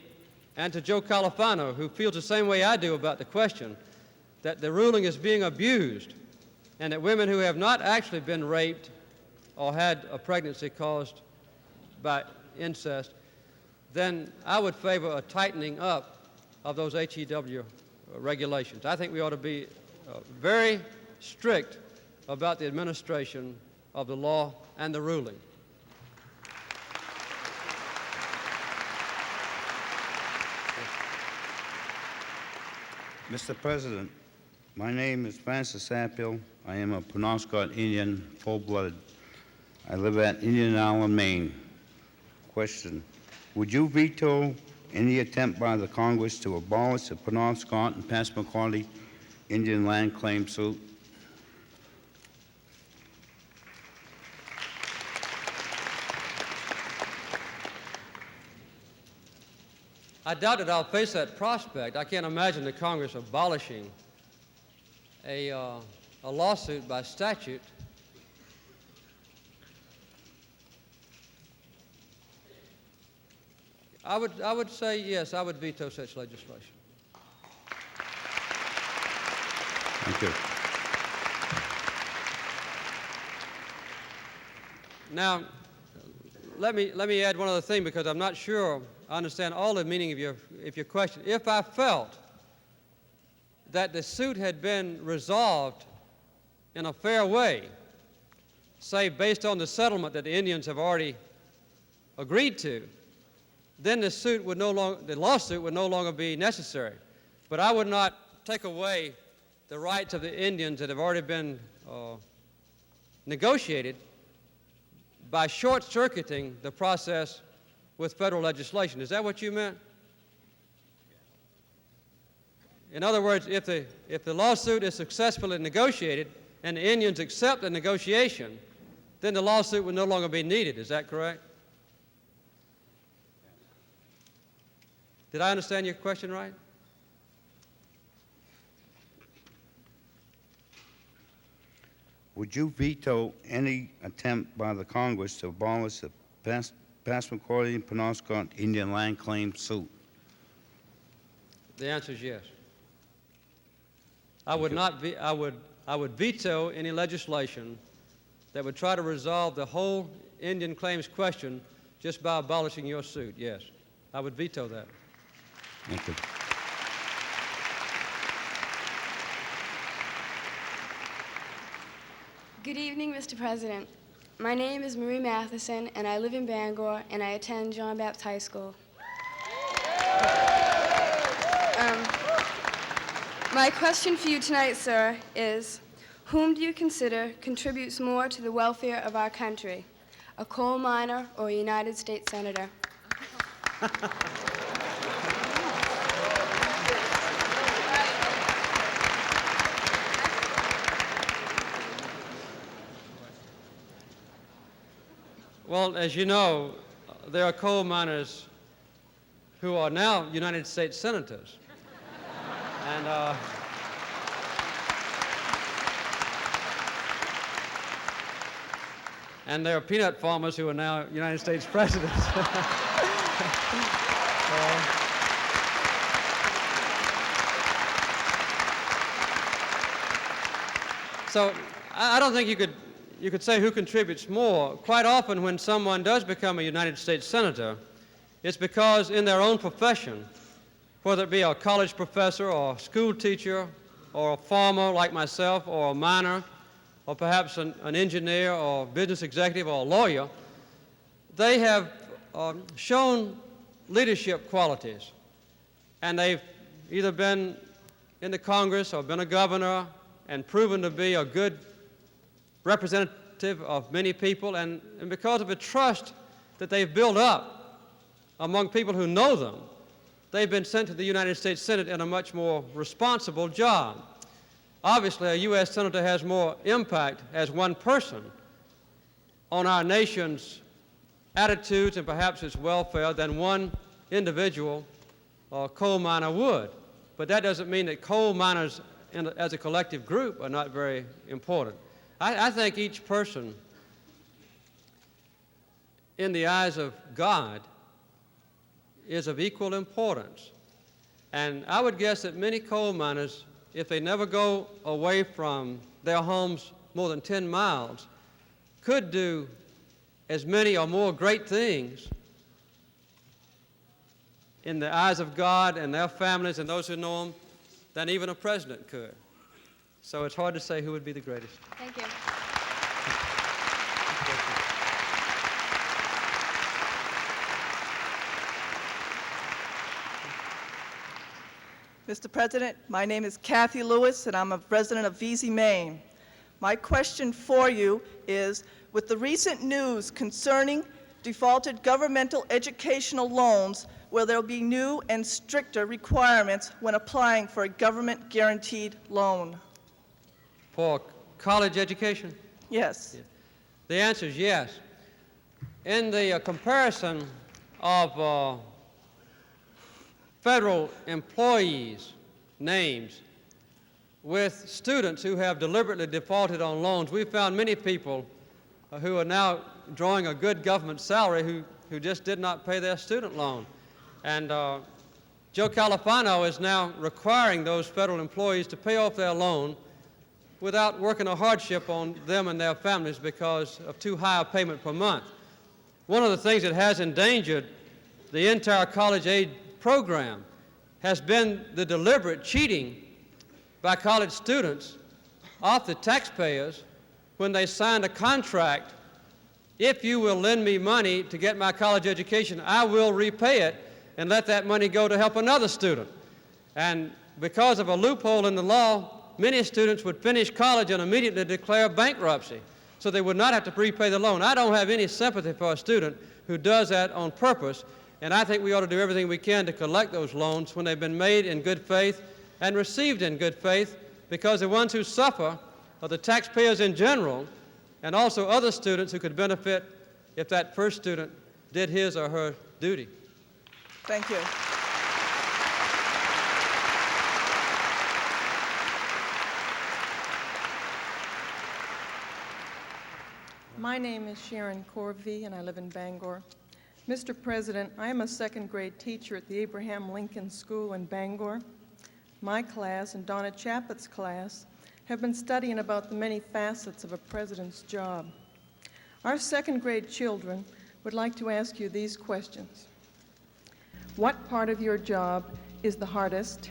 and to Joe Califano, who feels the same way I do about the question, that the ruling is being abused and that women who have not actually been raped or had a pregnancy caused by incest, then I would favor a tightening up of those HEW regulations. I think we ought to be very strict about the administration of the law and the ruling. Mr. President, my name is Francis Sappill. I am a Penobscot Indian, full-blooded. I live at Indian Island, Maine. Question: would you veto any attempt by the Congress to abolish the Penobscot and Passamaquoddy Indian land claim suit? I doubt that I'll face that prospect. I can't imagine the Congress abolishing a lawsuit by statute. I would say yes, I would veto such legislation. Thank you. Now, let me add one other thing, because I'm not sure I understand all the meaning of your question. If I felt that the suit had been resolved in a fair way, say based on the settlement that the Indians have already agreed to, then the lawsuit would no longer be necessary. But I would not take away the rights of the Indians that have already been negotiated by short-circuiting the process with federal legislation. Is that what you meant? In other words, if the lawsuit is successfully negotiated and the Indians accept the negotiation, then the lawsuit would no longer be needed. Is that correct? Did I understand your question right? Would you veto any attempt by the Congress to abolish the Passamaquoddy and Penobscot Indian land claim suit? The answer is yes. I would veto any legislation that would try to resolve the whole Indian claims question just by abolishing your suit. Yes, I would veto that. Thank you. Good evening, Mr. President. My name is Marie Matheson, and I live in Bangor, and I attend John Baptist High School. My question for you tonight, sir, is whom do you consider contributes more to the welfare of our country, a coal miner or a United States Senator? Well, as you know, there are coal miners who are now United States Senators. And there are peanut farmers who are now United States presidents. So I don't think you could say who contributes more. Quite often when someone does become a United States Senator, it's because in their own profession, whether it be a college professor or a school teacher or a farmer like myself or a miner or perhaps an engineer or business executive or a lawyer, they have shown leadership qualities. And they've either been in the Congress or been a governor and proven to be a good representative of many people, and because of the trust that they've built up among people who know them, they've been sent to the United States Senate in a much more responsible job. Obviously, a U.S. Senator has more impact as one person on our nation's attitudes and perhaps its welfare than one individual or coal miner would. But that doesn't mean that coal miners as a collective group are not very important. I think each person, in the eyes of God, is of equal importance. And I would guess that many coal miners, if they never go away from their homes more than 10 miles, could do as many or more great things in the eyes of God and their families and those who know them than even a president could. So it's hard to say who would be the greatest. Thank you. Mr. President, my name is Kathy Lewis, and I'm a resident of Vesey, Maine. My question for you is, with the recent news concerning defaulted governmental educational loans, will there be new and stricter requirements when applying for a government-guaranteed loan? For college education? Yes. The answer is yes. In the comparison of federal employees' names with students who have deliberately defaulted on loans, we found many people who are now drawing a good government salary who just did not pay their student loan. And Joe Califano is now requiring those federal employees to pay off their loan without working a hardship on them and their families because of too high a payment per month. One of the things that has endangered the entire college aid program has been the deliberate cheating by college students off the taxpayers when they signed a contract. If you will lend me money to get my college education, I will repay it and let that money go to help another student. And because of a loophole in the law, many students would finish college and immediately declare bankruptcy, so they would not have to prepay the loan. I don't have any sympathy for a student who does that on purpose, and I think we ought to do everything we can to collect those loans when they've been made in good faith and received in good faith, because the ones who suffer are the taxpayers in general and also other students who could benefit if that first student did his or her duty. Thank you. My name is Sharon Corvey, and I live in Bangor. Mr. President, I am a second-grade teacher at the Abraham Lincoln School in Bangor. My class and Donna Chappett's class have been studying about the many facets of a president's job. Our second-grade children would like to ask you these questions. What part of your job is the hardest?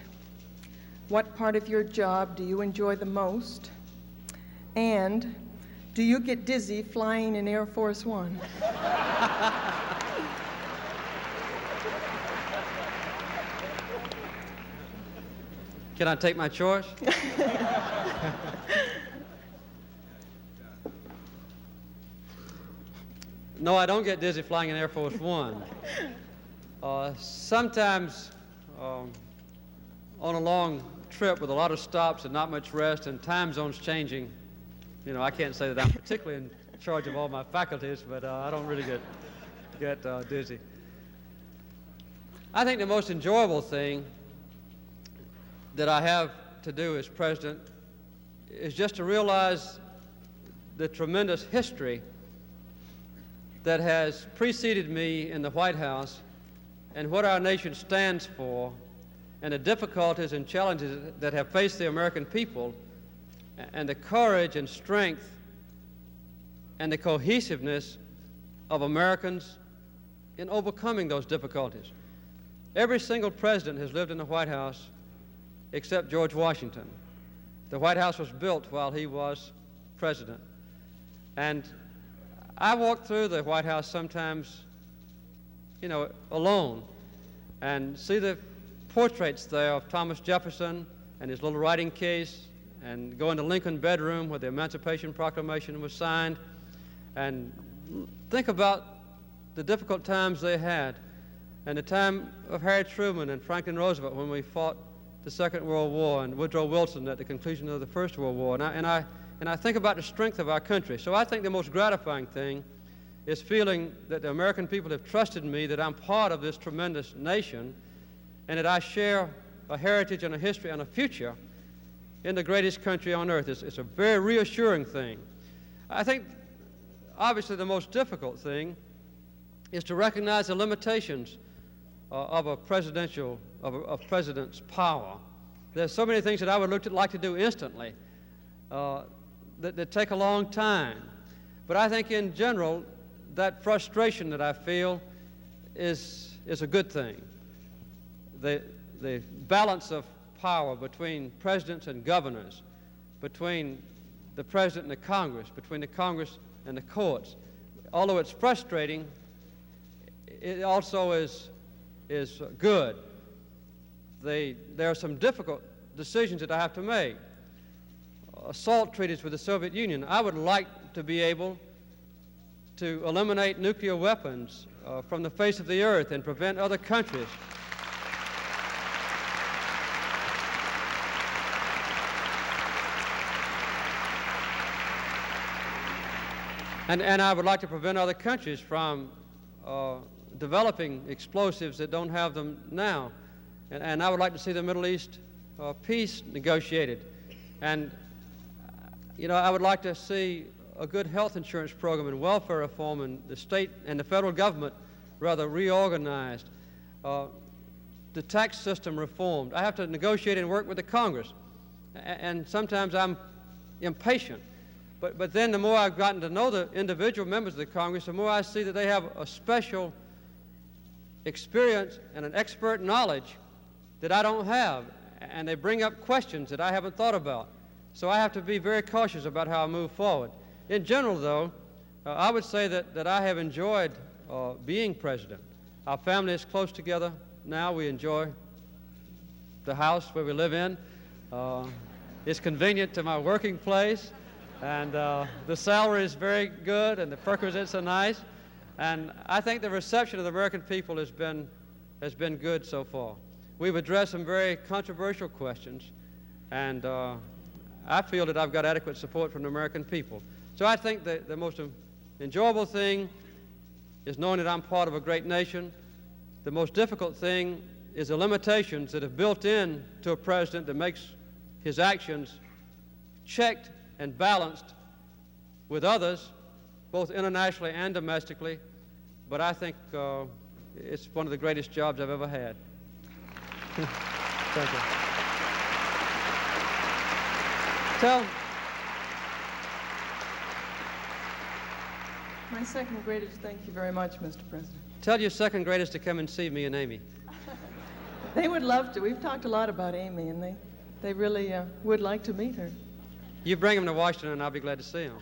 What part of your job do you enjoy the most? And do you get dizzy flying in Air Force One? Can I take my choice? No, I don't get dizzy flying in Air Force One. Sometimes on a long trip with a lot of stops and not much rest and time zones changing, you know, I can't say that I'm particularly in charge of all my faculties, but I don't really get dizzy. I think the most enjoyable thing that I have to do as president is just to realize the tremendous history that has preceded me in the White House and what our nation stands for and the difficulties and challenges that have faced the American people and the courage and strength and the cohesiveness of Americans in overcoming those difficulties. Every single president has lived in the White House except George Washington. The White House was built while he was president. And I walk through the White House sometimes, you know, alone and see the portraits there of Thomas Jefferson and his little writing case, and go into Lincoln bedroom where the Emancipation Proclamation was signed, and think about the difficult times they had, and the time of Harry Truman and Franklin Roosevelt when we fought the Second World War, and Woodrow Wilson at the conclusion of the First World War. And I think about the strength of our country. So I think the most gratifying thing is feeling that the American people have trusted me, that I'm part of this tremendous nation, and that I share a heritage and a history and a future in the greatest country on earth. It's a very reassuring thing. I think, obviously, the most difficult thing is to recognize the limitations of a president's power. There's so many things that I would like to do instantly that take a long time. But I think in general, that frustration that I feel is a good thing. The balance of power between presidents and governors, between the president and the Congress, between the Congress and the courts, although it's frustrating, it also is good. There are some difficult decisions that I have to make. Assault treaties with the Soviet Union. I would like to be able to eliminate nuclear weapons from the face of the earth and prevent other countries and I would like to prevent other countries from developing explosives that don't have them now. And I would like to see the Middle East peace negotiated. And, you know, I would like to see a good health insurance program and welfare reform, and the state and the federal government rather reorganized. The tax system reformed. I have to negotiate and work with the Congress. And sometimes I'm impatient. But then the more I've gotten to know the individual members of the Congress, the more I see that they have a special experience and an expert knowledge that I don't have, and they bring up questions that I haven't thought about. So I have to be very cautious about how I move forward. In general, though, I would say that I have enjoyed being president. Our family is close together now. We enjoy the house where we live in. It's convenient to my working place. And the salary is very good, and the perquisites are nice. And I think the reception of the American people has been good so far. We've addressed some very controversial questions, and I feel that I've got adequate support from the American people. So I think that the most enjoyable thing is knowing that I'm part of a great nation. The most difficult thing is the limitations that have built in to a president that makes his actions checked and balanced with others both internationally and domestically, but I think it's one of the greatest jobs I've ever had. Thank you. My second graders, thank you very much, Mr. President. Tell your second graders to come and see me and Amy. They would love to. We've talked a lot about Amy, and they really would like to meet her. You bring them to Washington, and I'll be glad to see them.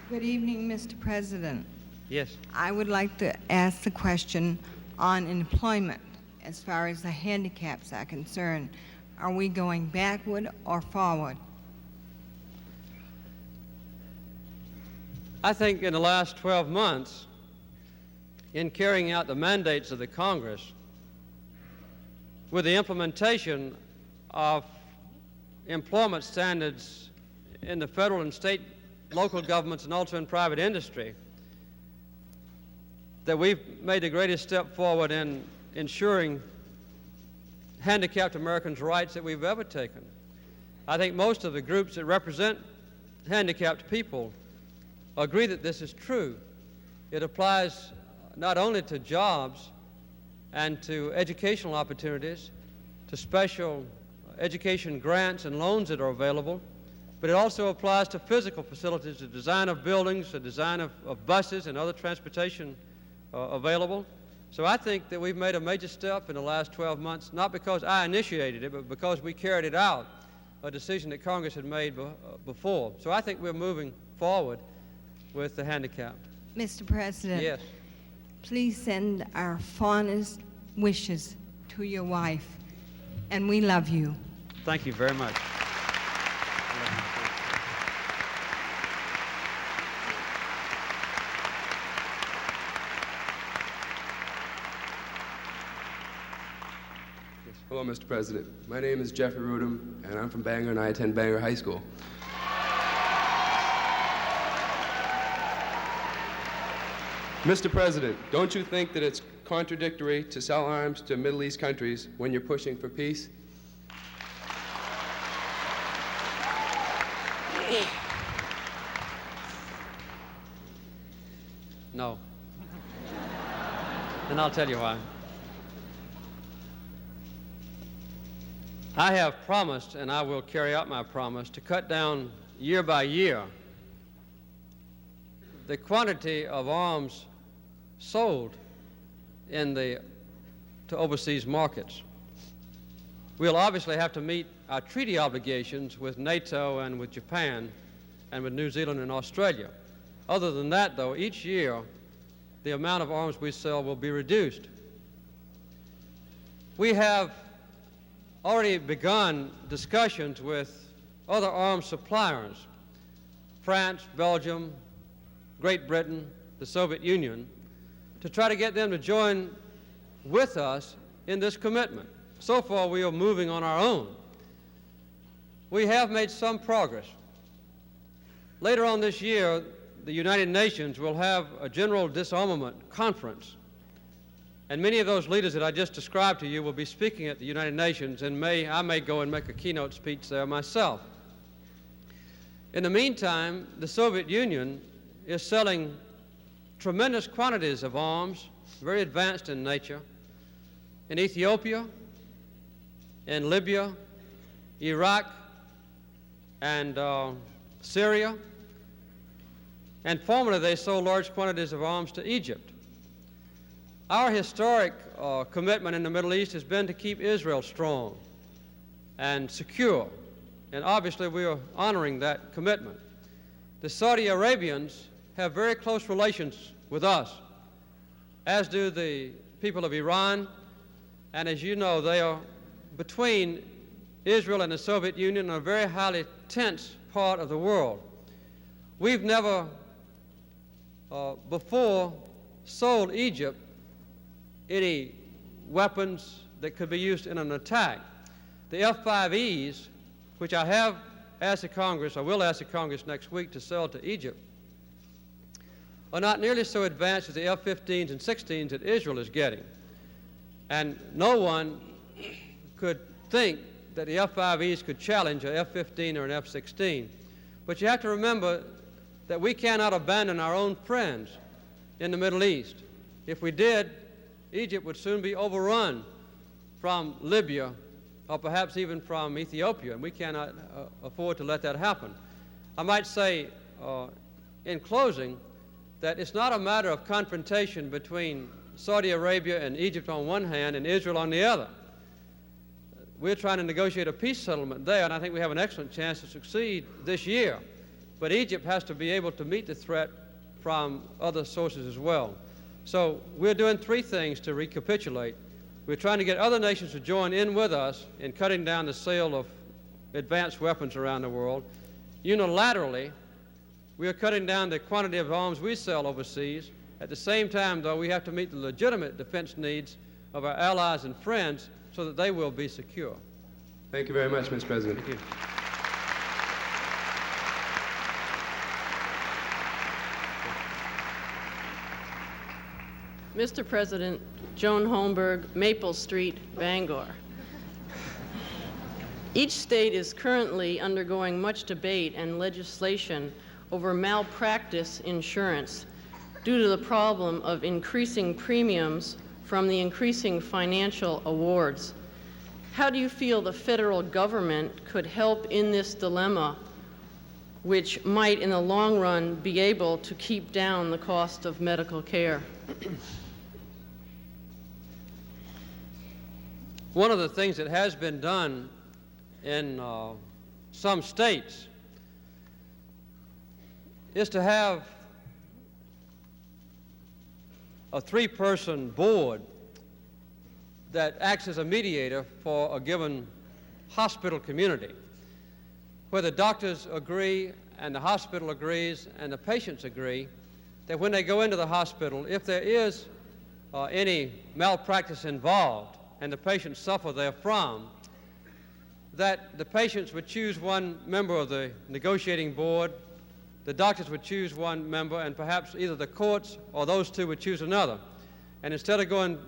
Good evening, Mr. President. Yes. I would like to ask the question on employment as far as the handicaps are concerned. Are we going backward or forward? I think in the last 12 months, in carrying out the mandates of the Congress, with the implementation of employment standards in the federal and state local governments and also in private industry, that we've made the greatest step forward in ensuring handicapped Americans' rights that we've ever taken. I think most of the groups that represent handicapped people agree that this is true. It applies not only to jobs and to educational opportunities, to special education grants and loans that are available, but it also applies to physical facilities, the design of buildings, the design of buses and other transportation available. So I think that we've made a major step in the last 12 months, not because I initiated it, but because we carried it out, a decision that Congress had made before. So I think we're moving forward with the handicapped. Mr. President. Yes. Please send our fondest wishes to your wife, and we love you. Thank you very much. Hello, Mr. President. My name is Jeffrey Rudum, and I'm from Bangor, and I attend Bangor High School. Mr. President, don't you think that it's contradictory to sell arms to Middle East countries when you're pushing for peace? No. And I'll tell you why. I have promised, and I will carry out my promise, to cut down year by year the quantity of arms sold to overseas markets. We'll obviously have to meet our treaty obligations with NATO and with Japan and with New Zealand and Australia. Other than that, though, each year the amount of arms we sell will be reduced. We have already begun discussions with other arms suppliers, France, Belgium, Great Britain, the Soviet Union, to try to get them to join with us in this commitment. So far, we are moving on our own. We have made some progress. Later on this year, the United Nations will have a general disarmament conference, and many of those leaders that I just described to you will be speaking at the United Nations, and I may go and make a keynote speech there myself. In the meantime, the Soviet Union is selling tremendous quantities of arms, very advanced in nature, in Ethiopia, in Libya, Iraq, and Syria. And formerly they sold large quantities of arms to Egypt. Our historic commitment in the Middle East has been to keep Israel strong and secure, and obviously we are honoring that commitment. The Saudi Arabians have very close relations with us, as do the people of Iran, and as you know, they are between Israel and the Soviet Union in a very highly tense part of the world. We've never before sold Egypt any weapons that could be used in an attack. The F-5Es, which I have asked the Congress, I will ask the Congress next week to sell to Egypt, are not nearly so advanced as the F-15s and 16s that Israel is getting. And no one could think that the F-5Es could challenge a F-15 or an F-16. But you have to remember that we cannot abandon our own friends in the Middle East. If we did, Egypt would soon be overrun from Libya or perhaps even from Ethiopia, and we cannot afford to let that happen. I might say in closing that it's not a matter of confrontation between Saudi Arabia and Egypt on one hand and Israel on the other. We're trying to negotiate a peace settlement there, and I think we have an excellent chance to succeed this year. But Egypt has to be able to meet the threat from other sources as well. So we're doing three things to recapitulate. We're trying to get other nations to join in with us in cutting down the sale of advanced weapons around the world. Unilaterally, we are cutting down the quantity of arms we sell overseas. At the same time, though, we have to meet the legitimate defense needs of our allies and friends so that they will be secure. Thank you very much, Mr. President. Thank you. Mr. President, Joan Holmberg, Maple Street, Bangor. Each state is currently undergoing much debate and legislation over malpractice insurance due to the problem of increasing premiums from the increasing financial awards. How do you feel the federal government could help in this dilemma, which might in the long run be able to keep down the cost of medical care? One of the things that has been done in some states is to have a three-person board that acts as a mediator for a given hospital community, where the doctors agree and the hospital agrees and the patients agree that when they go into the hospital, if there is any malpractice involved and the patients suffer therefrom, that the patients would choose one member of the negotiating board, the doctors would choose one member, and perhaps either the courts or those two would choose another. And instead of going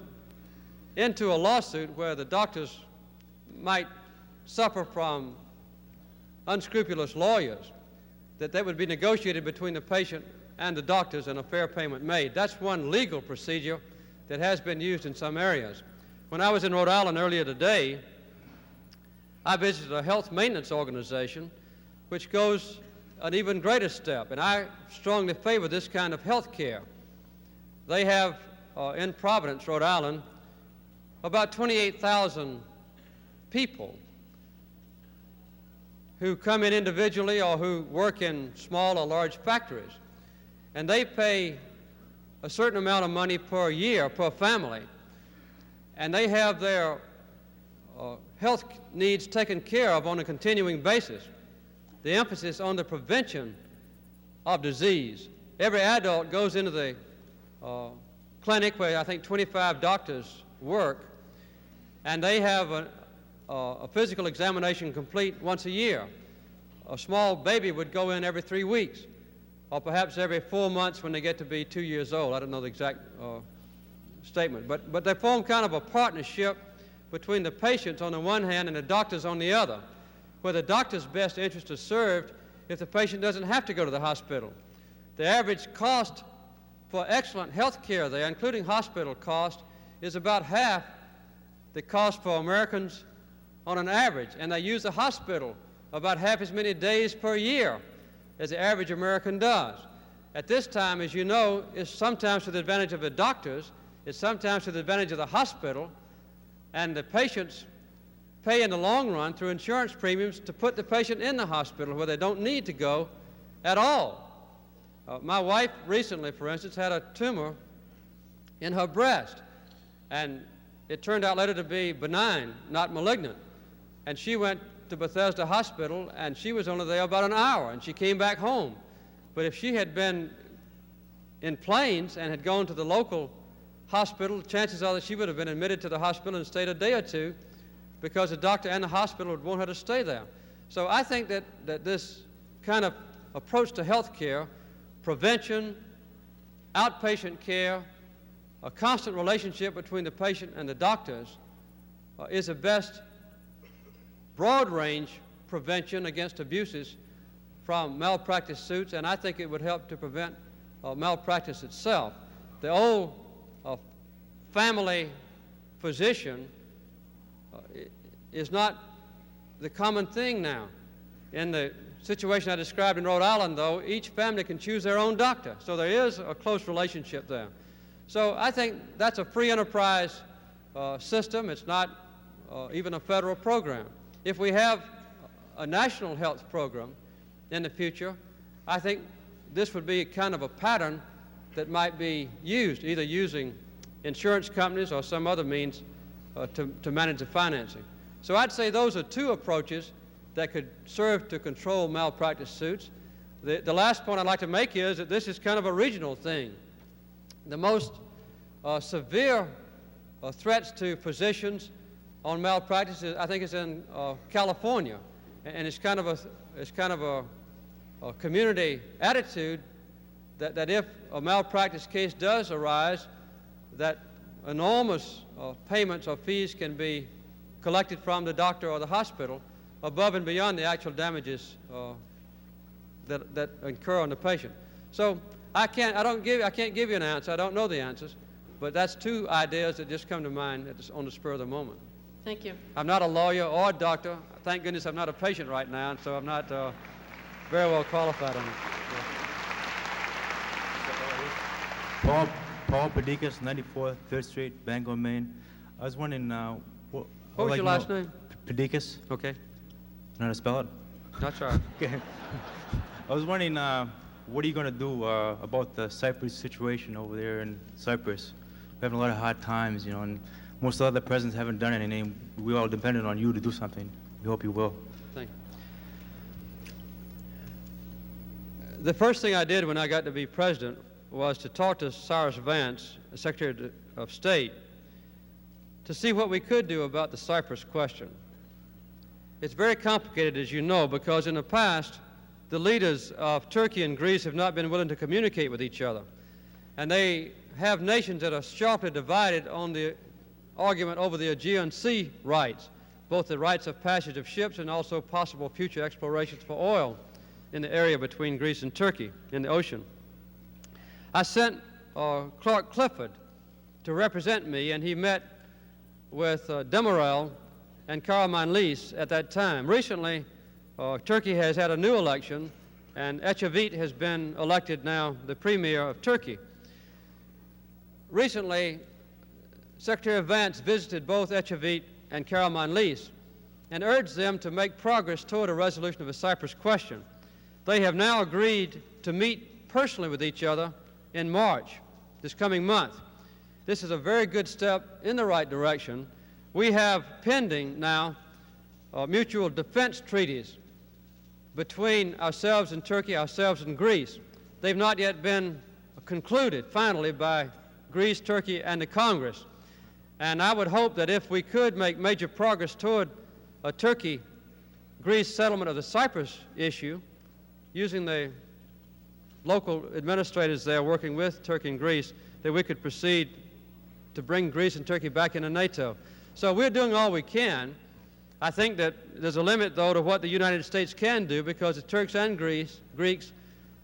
into a lawsuit where the doctors might suffer from unscrupulous lawyers, that would be negotiated between the patient and the doctors and a fair payment made. That's one legal procedure that has been used in some areas. When I was in Rhode Island earlier today, I visited a health maintenance organization which goes an even greater step, and I strongly favor this kind of health care. They have in Providence, Rhode Island, about 28,000 people who come in individually or who work in small or large factories, and they pay a certain amount of money per year per family, and they have their health needs taken care of on a continuing basis. The emphasis on the prevention of disease. Every adult goes into the clinic where I think 25 doctors work, and they have a physical examination complete once a year. A small baby would go in every 3 weeks, or perhaps every 4 months when they get to be 2 years old. I don't know the exact statement, but they form kind of a partnership between the patients on the one hand and the doctors on the other, where the doctor's best interest is served if the patient doesn't have to go to the hospital. The average cost for excellent health care there, including hospital cost, is about half the cost for Americans on an average, and they use the hospital about half as many days per year as the average American does. At this time, as you know, it's sometimes to the advantage of the doctors, it's sometimes to the advantage of the hospital, and the patients pay in the long run through insurance premiums to put the patient in the hospital where they don't need to go at all. My wife recently, for instance, had a tumor in her breast, and it turned out later to be benign, not malignant. And she went to Bethesda Hospital, and she was only there about an hour, and she came back home. But if she had been in Plains and had gone to the local hospital, chances are that she would have been admitted to the hospital and stayed a day or two, because the doctor and the hospital would want her to stay there. So I think that this kind of approach to health care, prevention, outpatient care, a constant relationship between the patient and the doctors is the best broad-range prevention against abuses from malpractice suits, and I think it would help to prevent malpractice itself. The old family physician is not the common thing now. In the situation I described in Rhode Island, though, each family can choose their own doctor, so there is a close relationship there. So I think that's a free enterprise system. It's not even a federal program. If we have a national health program in the future, I think this would be kind of a pattern that might be used, either using insurance companies or some other means to manage the financing. So I'd say those are two approaches that could serve to control malpractice suits. The last point I'd like to make is that this is kind of a regional thing. The most severe threats to physicians on malpractice, I think, is in California, and it's kind of a community attitude that if a malpractice case does arise, that enormous payments or fees can be collected from the doctor or the hospital above and beyond the actual damages that incur on the patient. So I can't give you an answer. I don't know the answers, but that's two ideas that just come to mind on the spur of the moment. Thank you. I'm not a lawyer or a doctor. Thank goodness I'm not a patient right now, and so I'm not very well qualified on it. Paul Pedicus, 94 3rd Street, Bangor, Maine. I was wondering, what was your last name? Pedicus. Okay. Know how to spell it? That's all right. Okay. I was wondering, what are you going to do about the Cyprus situation over there in Cyprus? We're having a lot of hard times, you know, and most other presidents haven't done anything. We all depended on you to do something. We hope you will. Thank you. The first thing I did when I got to be president was to talk to Cyrus Vance, the Secretary of State, to see what we could do about the Cyprus question. It's very complicated, as you know, because in the past, the leaders of Turkey and Greece have not been willing to communicate with each other. And they have nations that are sharply divided on the argument over the Aegean Sea rights, both the rights of passage of ships and also possible future explorations for oil in the area between Greece and Turkey in the ocean. I sent Clark Clifford to represent me, and he met with Demirel and Karamanlis at that time. Recently, Turkey has had a new election, and Ecevit has been elected now the premier of Turkey. Recently, Secretary Vance visited both Ecevit and Karamanlis and urged them to make progress toward a resolution of the Cyprus question. They have now agreed to meet personally with each other in March, this coming month. This is a very good step in the right direction. We have pending now mutual defense treaties between ourselves and Turkey, ourselves and Greece. They've not yet been concluded finally by Greece, Turkey, and the Congress. And I would hope that if we could make major progress toward a Turkey-Greece settlement of the Cyprus issue, using the local administrators there working with Turkey and Greece, that we could proceed to bring Greece and Turkey back into NATO. So we're doing all we can. I think that there's a limit, though, to what the United States can do, because the Turks and Greeks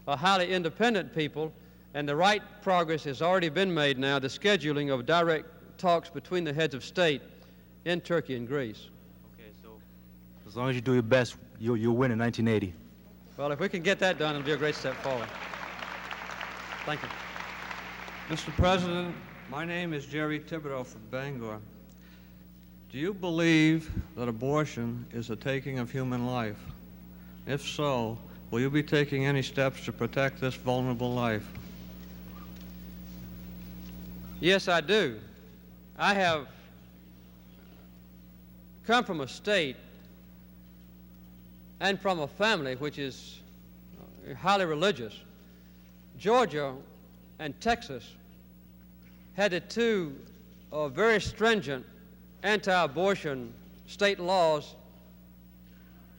are highly independent people, and the right progress has already been made now, the scheduling of direct talks between the heads of state in Turkey and Greece. Okay, so as long as you do your best, you'll win in 1980. Well, if we can get that done, it'll be a great step forward. Thank you. Mr. President, my name is Jerry Thibodeau from Bangor. Do you believe that abortion is a taking of human life? If so, will you be taking any steps to protect this vulnerable life? Yes, I do. I have come from a state and from a family which is highly religious. Georgia and Texas had the two very stringent anti-abortion state laws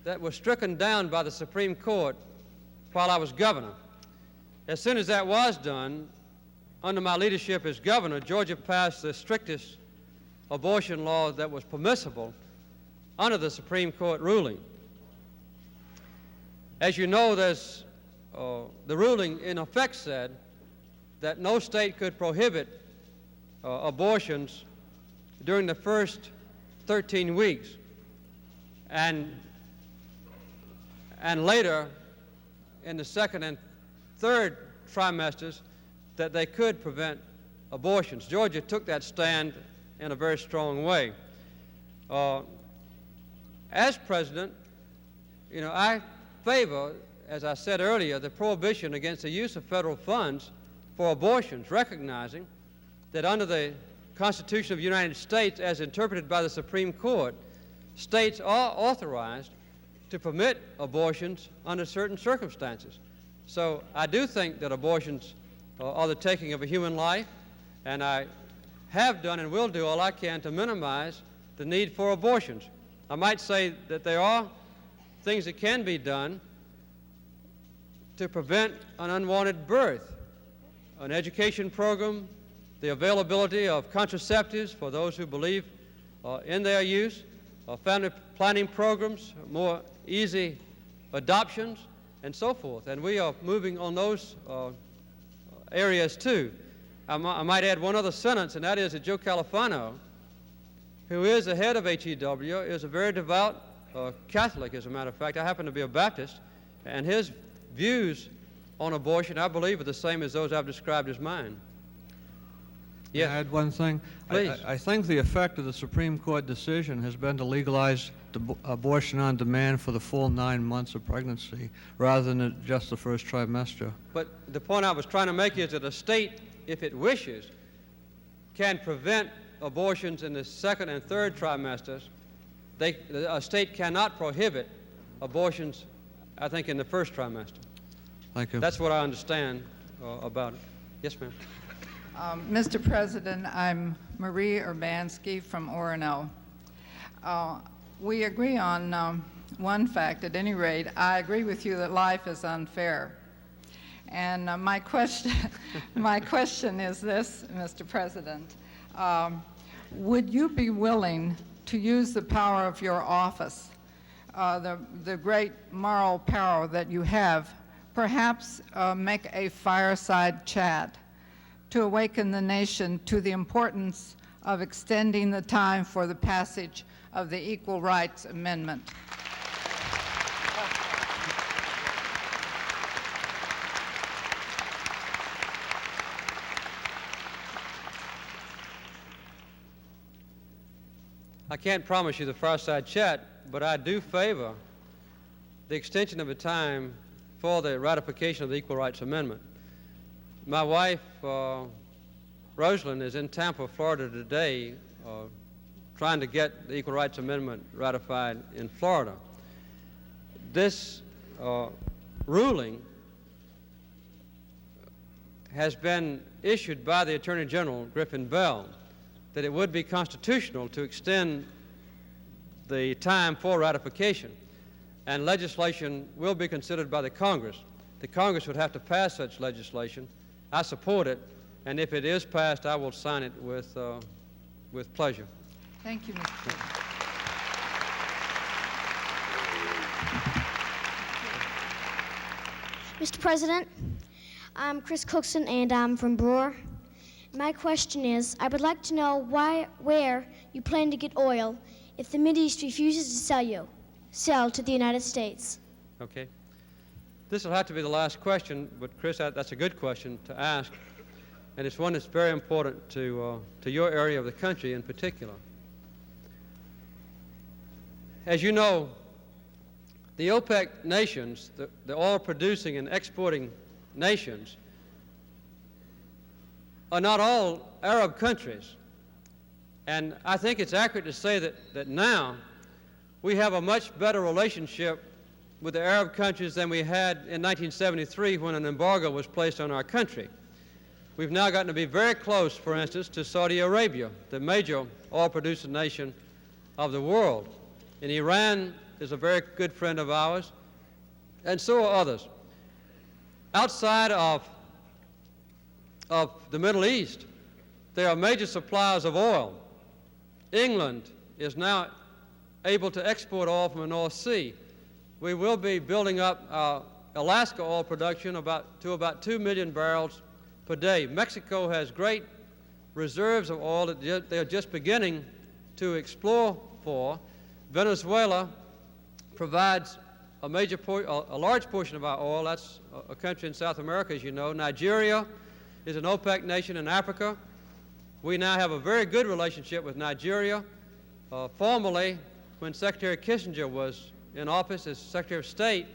that were stricken down by the Supreme Court while I was governor. As soon as that was done, under my leadership as governor, Georgia passed the strictest abortion law that was permissible under the Supreme Court ruling. As you know, there's, the ruling in effect said that no state could prohibit abortions during the first 13 weeks, and later in the second and third trimesters that they could prevent abortions. Georgia took that stand in a very strong way. As president, you know, I favor, as I said earlier, the prohibition against the use of federal funds for abortions, recognizing that under the Constitution of the United States, as interpreted by the Supreme Court, states are authorized to permit abortions under certain circumstances. So I do think that abortions are the taking of a human life, and I have done and will do all I can to minimize the need for abortions. I might say that there are things that can be done to prevent an unwanted birth, an education program, the availability of contraceptives for those who believe in their use, family planning programs, more easy adoptions, and so forth. And we are moving on those areas too. I might add one other sentence, and that is that Joe Califano, who is the head of HEW, is a very devout Catholic, as a matter of fact. I happen to be a Baptist, and his views on abortion, I believe, are the same as those I've described as mine. Yes. Can I add one thing? Please. I think the effect of the Supreme Court decision has been to legalize abortion on demand for the full 9 months of pregnancy, rather than just the first trimester. But the point I was trying to make is that a state, if it wishes, can prevent abortions in the second and third trimesters. A state cannot prohibit abortions, I think, in the first trimester. Thank you. That's what I understand about it. Yes, ma'am. Mr. President, I'm Marie Urbanski from Orono. We agree on one fact, at any rate. I agree with you that life is unfair. And my question is this, Mr. President. Would you be willing to use the power of your office, the great moral power that you have, perhaps make a fireside chat to awaken the nation to the importance of extending the time for the passage of the Equal Rights Amendment? I can't promise you the fireside chat, but I do favor the extension of the time for the ratification of the Equal Rights Amendment. My wife, Rosalind, is in Tampa, Florida today, trying to get the Equal Rights Amendment ratified in Florida. This ruling has been issued by the Attorney General, Griffin Bell, that it would be constitutional to extend the time for ratification, and legislation will be considered by the Congress. The Congress would have to pass such legislation. I support it, and if it is passed, I will sign it with pleasure. Thank you, Mr. President. Mr. President, I'm Chris Cookson, and I'm from Brewer. My question is, I would like to know where you plan to get oil if the Mideast refuses to sell to the United States. Okay. This will have to be the last question, but Chris, that's a good question to ask, and it's one that's very important to your area of the country in particular. As you know, the OPEC nations, the oil-producing and exporting nations, are not all Arab countries. And I think it's accurate to say that now we have a much better relationship with the Arab countries than we had in 1973 when an embargo was placed on our country. We've now gotten to be very close, for instance, to Saudi Arabia, the major oil-producing nation of the world. And Iran is a very good friend of ours, and so are others. Outside of the Middle East, there are major suppliers of oil. England is now able to export oil from the North Sea. We will be building up our Alaska oil production to about 2 million barrels per day. Mexico has great reserves of oil that they're just beginning to explore for. Venezuela provides a large portion of our oil. That's a country in South America, as you know. Nigeria is an OPEC nation in Africa. We now have a very good relationship with Nigeria. Formerly, when Secretary Kissinger was in office as Secretary of State,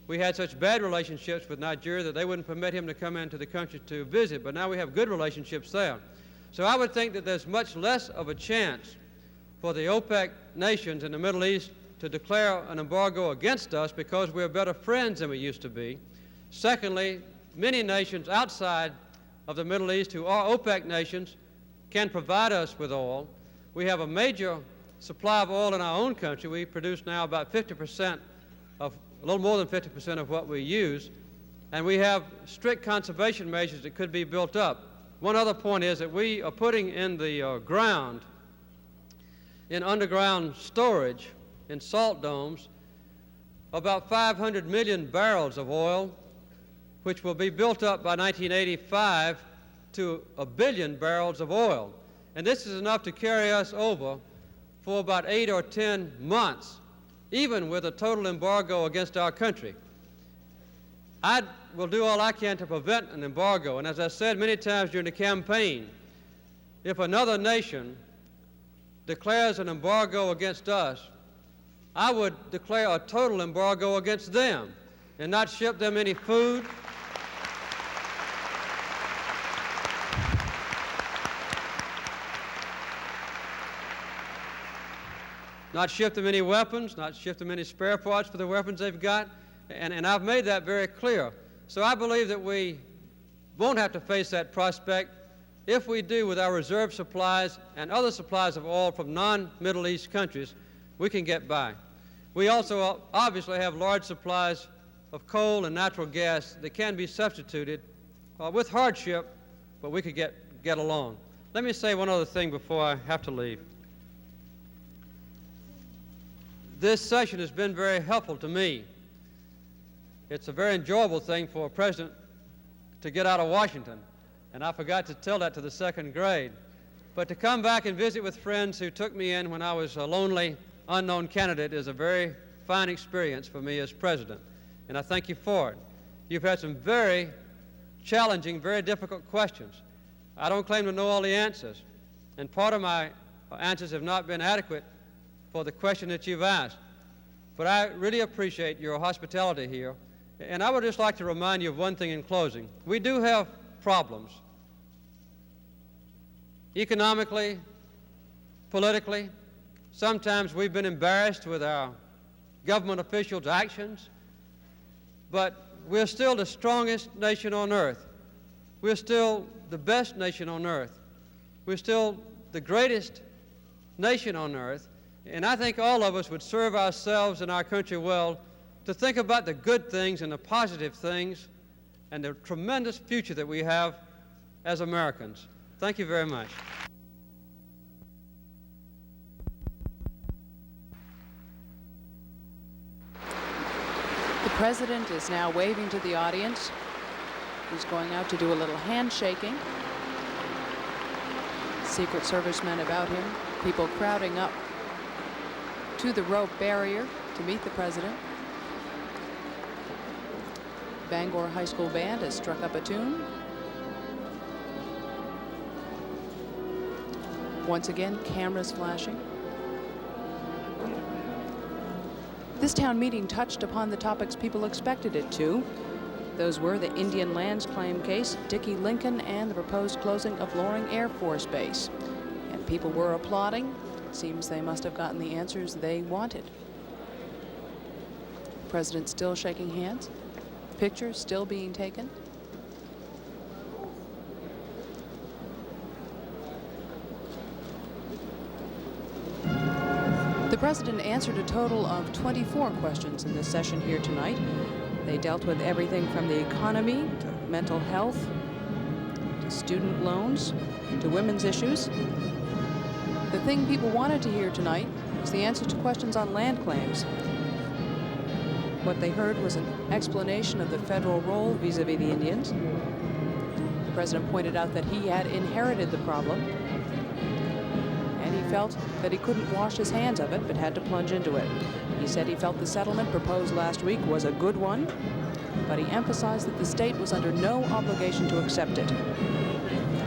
we had such bad relationships with Nigeria that they wouldn't permit him to come into the country to visit, but now we have good relationships there. So I would think that there's much less of a chance for the OPEC nations in the Middle East to declare an embargo against us because we're better friends than we used to be. Secondly, many nations outside of the Middle East who are OPEC nations can provide us with oil. We have a major supply of oil in our own country. We produce now about 50% of, a little more than 50% of what we use, and we have strict conservation measures that could be built up. One other point is that we are putting in the ground, in underground storage, in salt domes, about 500 million barrels of oil, which will be built up by 1985 to 1 billion barrels of oil. And this is enough to carry us over for about 8 or 10 months, even with a total embargo against our country. I will do all I can to prevent an embargo, and as I said many times during the campaign, if another nation declares an embargo against us, I would declare a total embargo against them and not ship them any food, not ship them any weapons, not ship them any spare parts for the weapons they've got, and I've made that very clear. So I believe that we won't have to face that prospect. If we do with our reserve supplies and other supplies of oil from non-Middle East countries, we can get by. We also obviously have large supplies of coal and natural gas that can be substituted with hardship, but we could get along. Let me say one other thing before I have to leave. This session has been very helpful to me. It's a very enjoyable thing for a president to get out of Washington, and I forgot to tell that to the second grade. But to come back and visit with friends who took me in when I was a lonely, unknown candidate is a very fine experience for me as president, and I thank you for it. You've had some very challenging, very difficult questions. I don't claim to know all the answers, and part of my answers have not been adequate for the question that you've asked. But I really appreciate your hospitality here, and I would just like to remind you of one thing in closing. We do have problems, economically, politically. Sometimes we've been embarrassed with our government officials' actions, but we're still the strongest nation on earth. We're still the best nation on earth. We're still the greatest nation on earth, and I think all of us would serve ourselves and our country well to think about the good things and the positive things and the tremendous future that we have as Americans. Thank you very much. The President is now waving to the audience. He's going out to do a little handshaking. Secret Service men about him, people crowding up to the rope barrier to meet the President. Bangor High School Band has struck up a tune. Once again, cameras flashing. This town meeting touched upon the topics people expected it to. Those were the Indian lands claim case, Dickie Lincoln, and the proposed closing of Loring Air Force Base. And people were applauding. It seems they must have gotten the answers they wanted. The President still shaking hands. Pictures still being taken. The President answered a total of 24 questions in this session here tonight. They dealt with everything from the economy to mental health, to student loans, to women's issues. The thing people wanted to hear tonight was the answer to questions on land claims. What they heard was an explanation of the federal role vis-a-vis the Indians. The president pointed out that he had inherited the problem, and he felt that he couldn't wash his hands of it, but had to plunge into it. He said he felt the settlement proposed last week was a good one, but he emphasized that the state was under no obligation to accept it.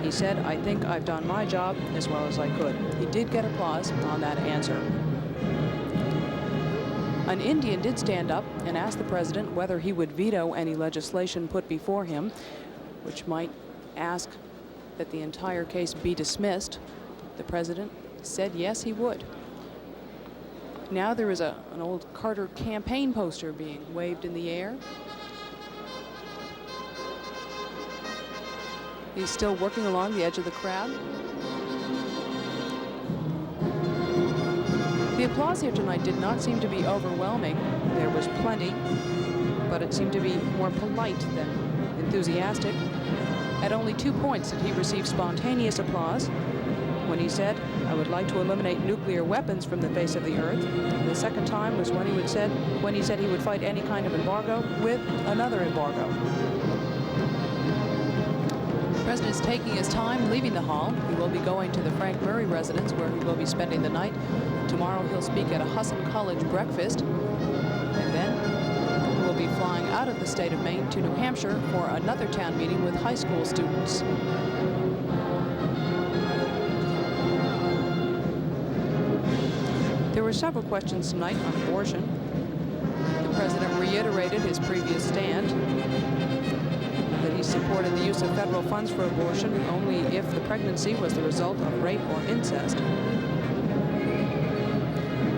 He said, "I think I've done my job as well as I could." He did get applause on that answer. An Indian did stand up and ask the president whether he would veto any legislation put before him, which might ask that the entire case be dismissed. The president said yes, he would. Now there is an old Carter campaign poster being waved in the air. He's still working along the edge of the crowd. The applause here tonight did not seem to be overwhelming. There was plenty, but it seemed to be more polite than enthusiastic. At only 2 points did he receive spontaneous applause. When he said, "I would like to eliminate nuclear weapons from the face of the earth." The second time was when he said he would fight any kind of embargo with another embargo. The president is taking his time leaving the hall. He will be going to the Frank Murray residence, where he will be spending the night. Tomorrow he'll speak at a Husson College breakfast, and then he will be flying out of the state of Maine to New Hampshire for another town meeting with high school students. There were several questions tonight on abortion. The president reiterated his previous stand, that he supported the use of federal funds for abortion only if the pregnancy was the result of rape or incest.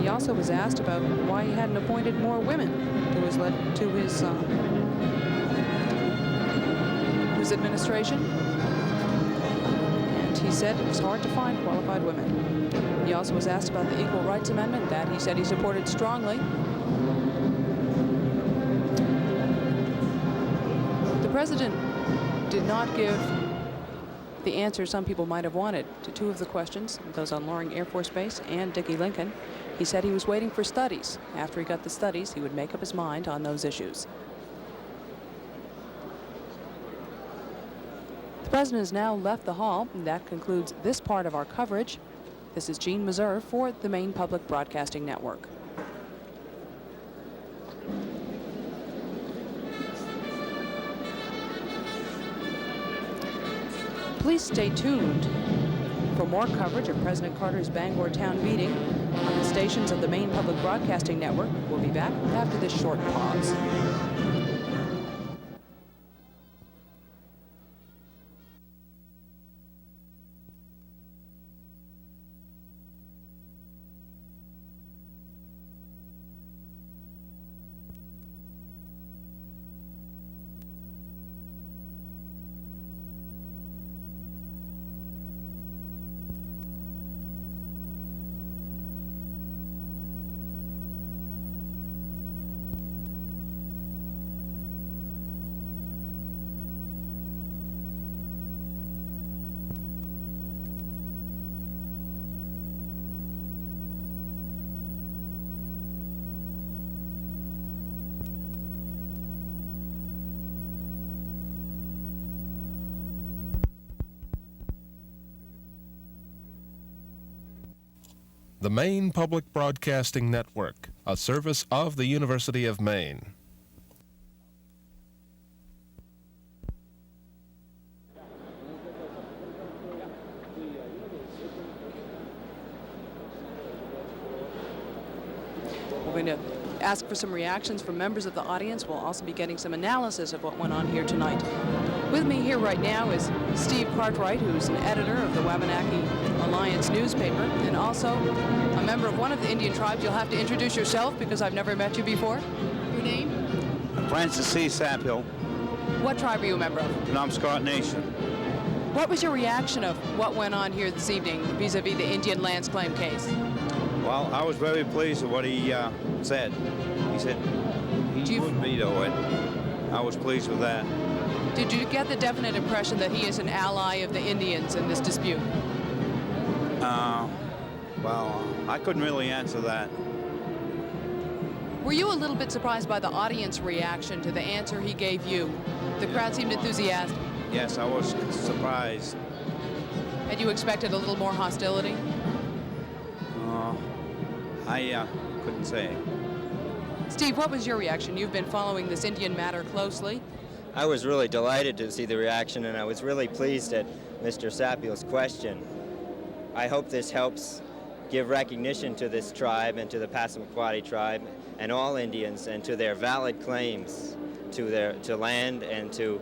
He also was asked about why he hadn't appointed more women to his administration. And he said it was hard to find qualified women. He also was asked about the Equal Rights Amendment that he said he supported strongly. The president did not give the answer some people might have wanted to two of the questions, those on Loring Air Force Base and Dickie Lincoln. He said he was waiting for studies. After he got the studies, he would make up his mind on those issues. The president has now left the hall, and that concludes this part of our coverage. This is Jeanne Meserve for the Maine Public Broadcasting Network. Please stay tuned for more coverage of President Carter's Bangor town meeting on the stations of the Maine Public Broadcasting Network. We'll be back after this short pause. The Maine Public Broadcasting Network, a service of the University of Maine. We're going to ask for some reactions from members of the audience. We'll also be getting some analysis of what went on here tonight. With me here right now is Steve Cartwright, who's an editor of the Wabanaki Alliance newspaper and also a member of one of the Indian tribes. You'll have to introduce yourself because I've never met you before. Your name? Francis C. Saphill. What tribe are you a member of? Penobscot Nation. What was your reaction of what went on here this evening vis-a-vis the Indian lands claim case? Well, I was very pleased with what he said. He said he would veto it. I was pleased with that. Did you get the definite impression that he is an ally of the Indians in this dispute? Well, I couldn't really answer that. Were you a little bit surprised by the audience reaction to the answer he gave you? The crowd seemed enthusiastic. Yes, I was surprised. Had you expected a little more hostility? I couldn't say. Steve, what was your reaction? You've been following this Indian matter closely. I was really delighted to see the reaction, and I was really pleased at Mr. Sapiel's question. I hope this helps give recognition to this tribe and to the Passamaquoddy tribe and all Indians and to their valid claims to land and to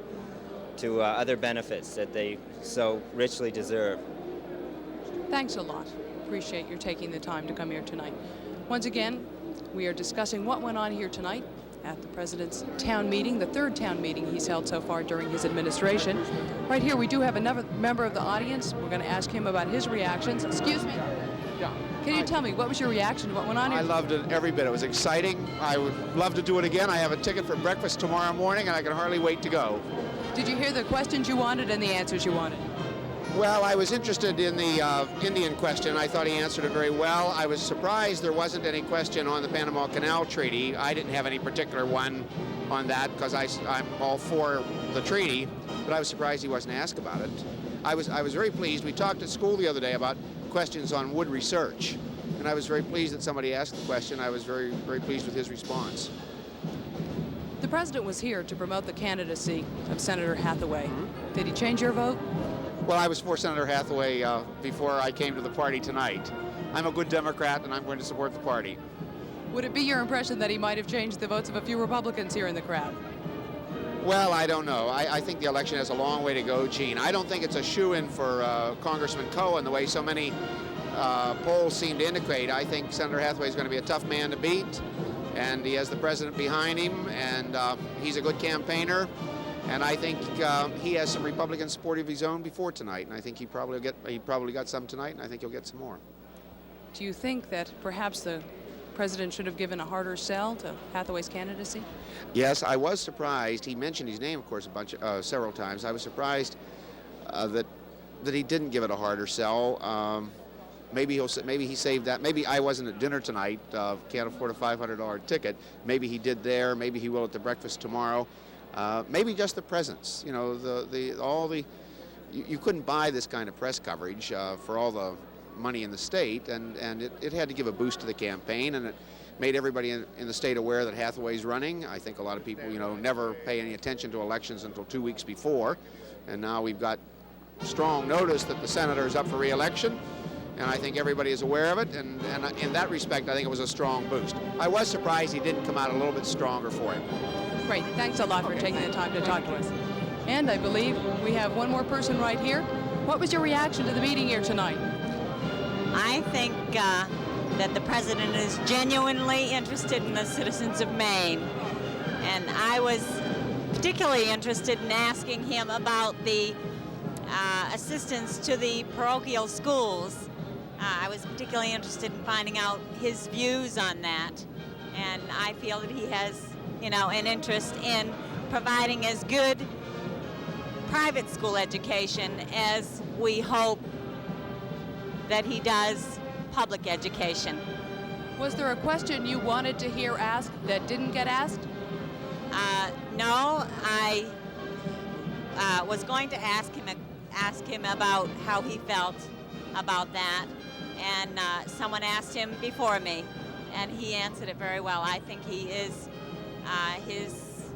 other benefits that they so richly deserve. Thanks a lot. Appreciate your taking the time to come here tonight. Once again, we are discussing what went on here tonight at the President's town meeting, the third town meeting he's held so far during his administration. Right here, we do have another member of the audience. We're going to ask him about his reactions. Excuse me. Can you tell me, what was your reaction to what went on here? I loved it every bit. It was exciting. I would love to do it again. I have a ticket for breakfast tomorrow morning, and I can hardly wait to go. Did you hear the questions you wanted and the answers you wanted? Well, I was interested in the Indian question. I thought he answered it very well. I was surprised there wasn't any question on the Panama Canal Treaty. I didn't have any particular one on that because I'm all for the treaty, but I was surprised he wasn't asked about it. I was very pleased. We talked at school the other day about questions on wood research, and I was very pleased that somebody asked the question. I was very, very pleased with his response. The President was here to promote the candidacy of Senator Hathaway. Did he change your vote? Well, I was for Senator Hathaway before I came to the party tonight. I'm a good Democrat, and I'm going to support the party. Would it be your impression that he might have changed the votes of a few Republicans here in the crowd? Well, I don't know. I think the election has a long way to go, Jeanne. I don't think it's a shoo-in for Congressman Cohen the way so many polls seem to indicate. I think Senator Hathaway is going to be a tough man to beat, and he has the president behind him, and he's a good campaigner. And I think he has some Republican support of his own before tonight, and I think he probably got some tonight, and I think he'll get some more. Do you think that perhaps the President should have given a harder sell to Hathaway's candidacy? Yes, I was surprised. He mentioned his name, of course, several times. I was surprised that he didn't give it a harder sell. Maybe he saved that. Maybe I wasn't at dinner tonight. Can't afford a $500 ticket. Maybe he did there. Maybe he will at the breakfast tomorrow. Maybe just the presence. You know, you couldn't buy this kind of press coverage for all the money in the state, and it had to give a boost to the campaign, and it made everybody in the state aware that Hathaway's running. I think a lot of people, never pay any attention to elections until 2 weeks before, and now we've got strong notice that the senator is up for re-election, and I think everybody is aware of it, and in that respect, I think it was a strong boost. I was surprised he didn't come out a little bit stronger for him. Great. Thanks a lot for taking the time to talk to us. And I believe we have one more person right here. What was your reaction to the meeting here tonight? I think that the President is genuinely interested in the citizens of Maine. And I was particularly interested in asking him about the assistance to the parochial schools. I was particularly interested in finding out his views on that. And I feel that he has, an interest in providing as good private school education as we hope that he does public education. Was there a question you wanted to hear asked that didn't get asked? No, I was going to ask him about how he felt about that, and someone asked him before me, and he answered it very well. I think he is, his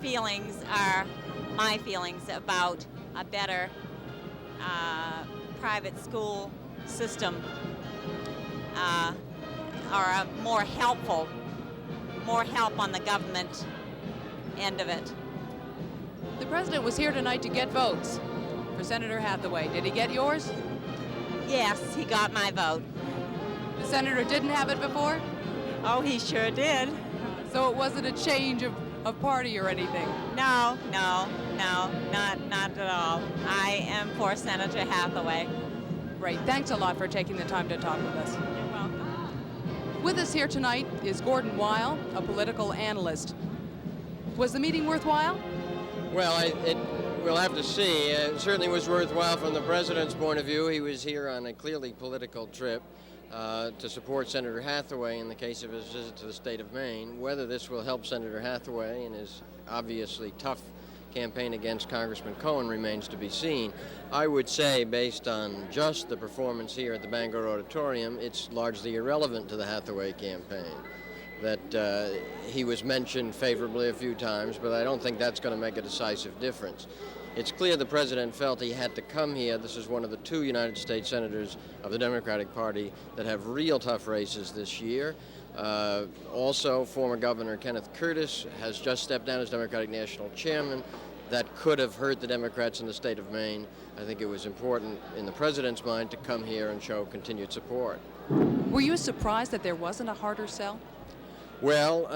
feelings are my feelings about a better private school system, or a more help on the government end of it. The President was here tonight to get votes for Senator Hathaway. Did he get yours? Yes, he got my vote. The Senator didn't have it before? Oh, he sure did. So it wasn't a change of party or anything? No, not at all. I am for Senator Hathaway. Great. Thanks a lot for taking the time to talk with us. You're welcome. With us here tonight is Gordon Weil, a political analyst. Was the meeting worthwhile? Well, we'll have to see. It certainly was worthwhile from the President's point of view. He was here on a clearly political trip. to support Senator Hathaway in the case of his visit to the state of Maine. Whether this will help Senator Hathaway in his obviously tough campaign against Congressman Cohen remains to be seen. I would say, based on just the performance here at the Bangor Auditorium, it's largely irrelevant to the Hathaway campaign. That he was mentioned favorably a few times, but I don't think that's going to make a decisive difference. It's clear the president felt he had to come here. This is one of the 2 United States senators of the Democratic Party that have real tough races this year. Also, former Governor Kenneth Curtis has just stepped down as Democratic National Chairman. That could have hurt the Democrats in the state of Maine. I think it was important in the president's mind to come here and show continued support. Were you surprised that there wasn't a harder sell? Well,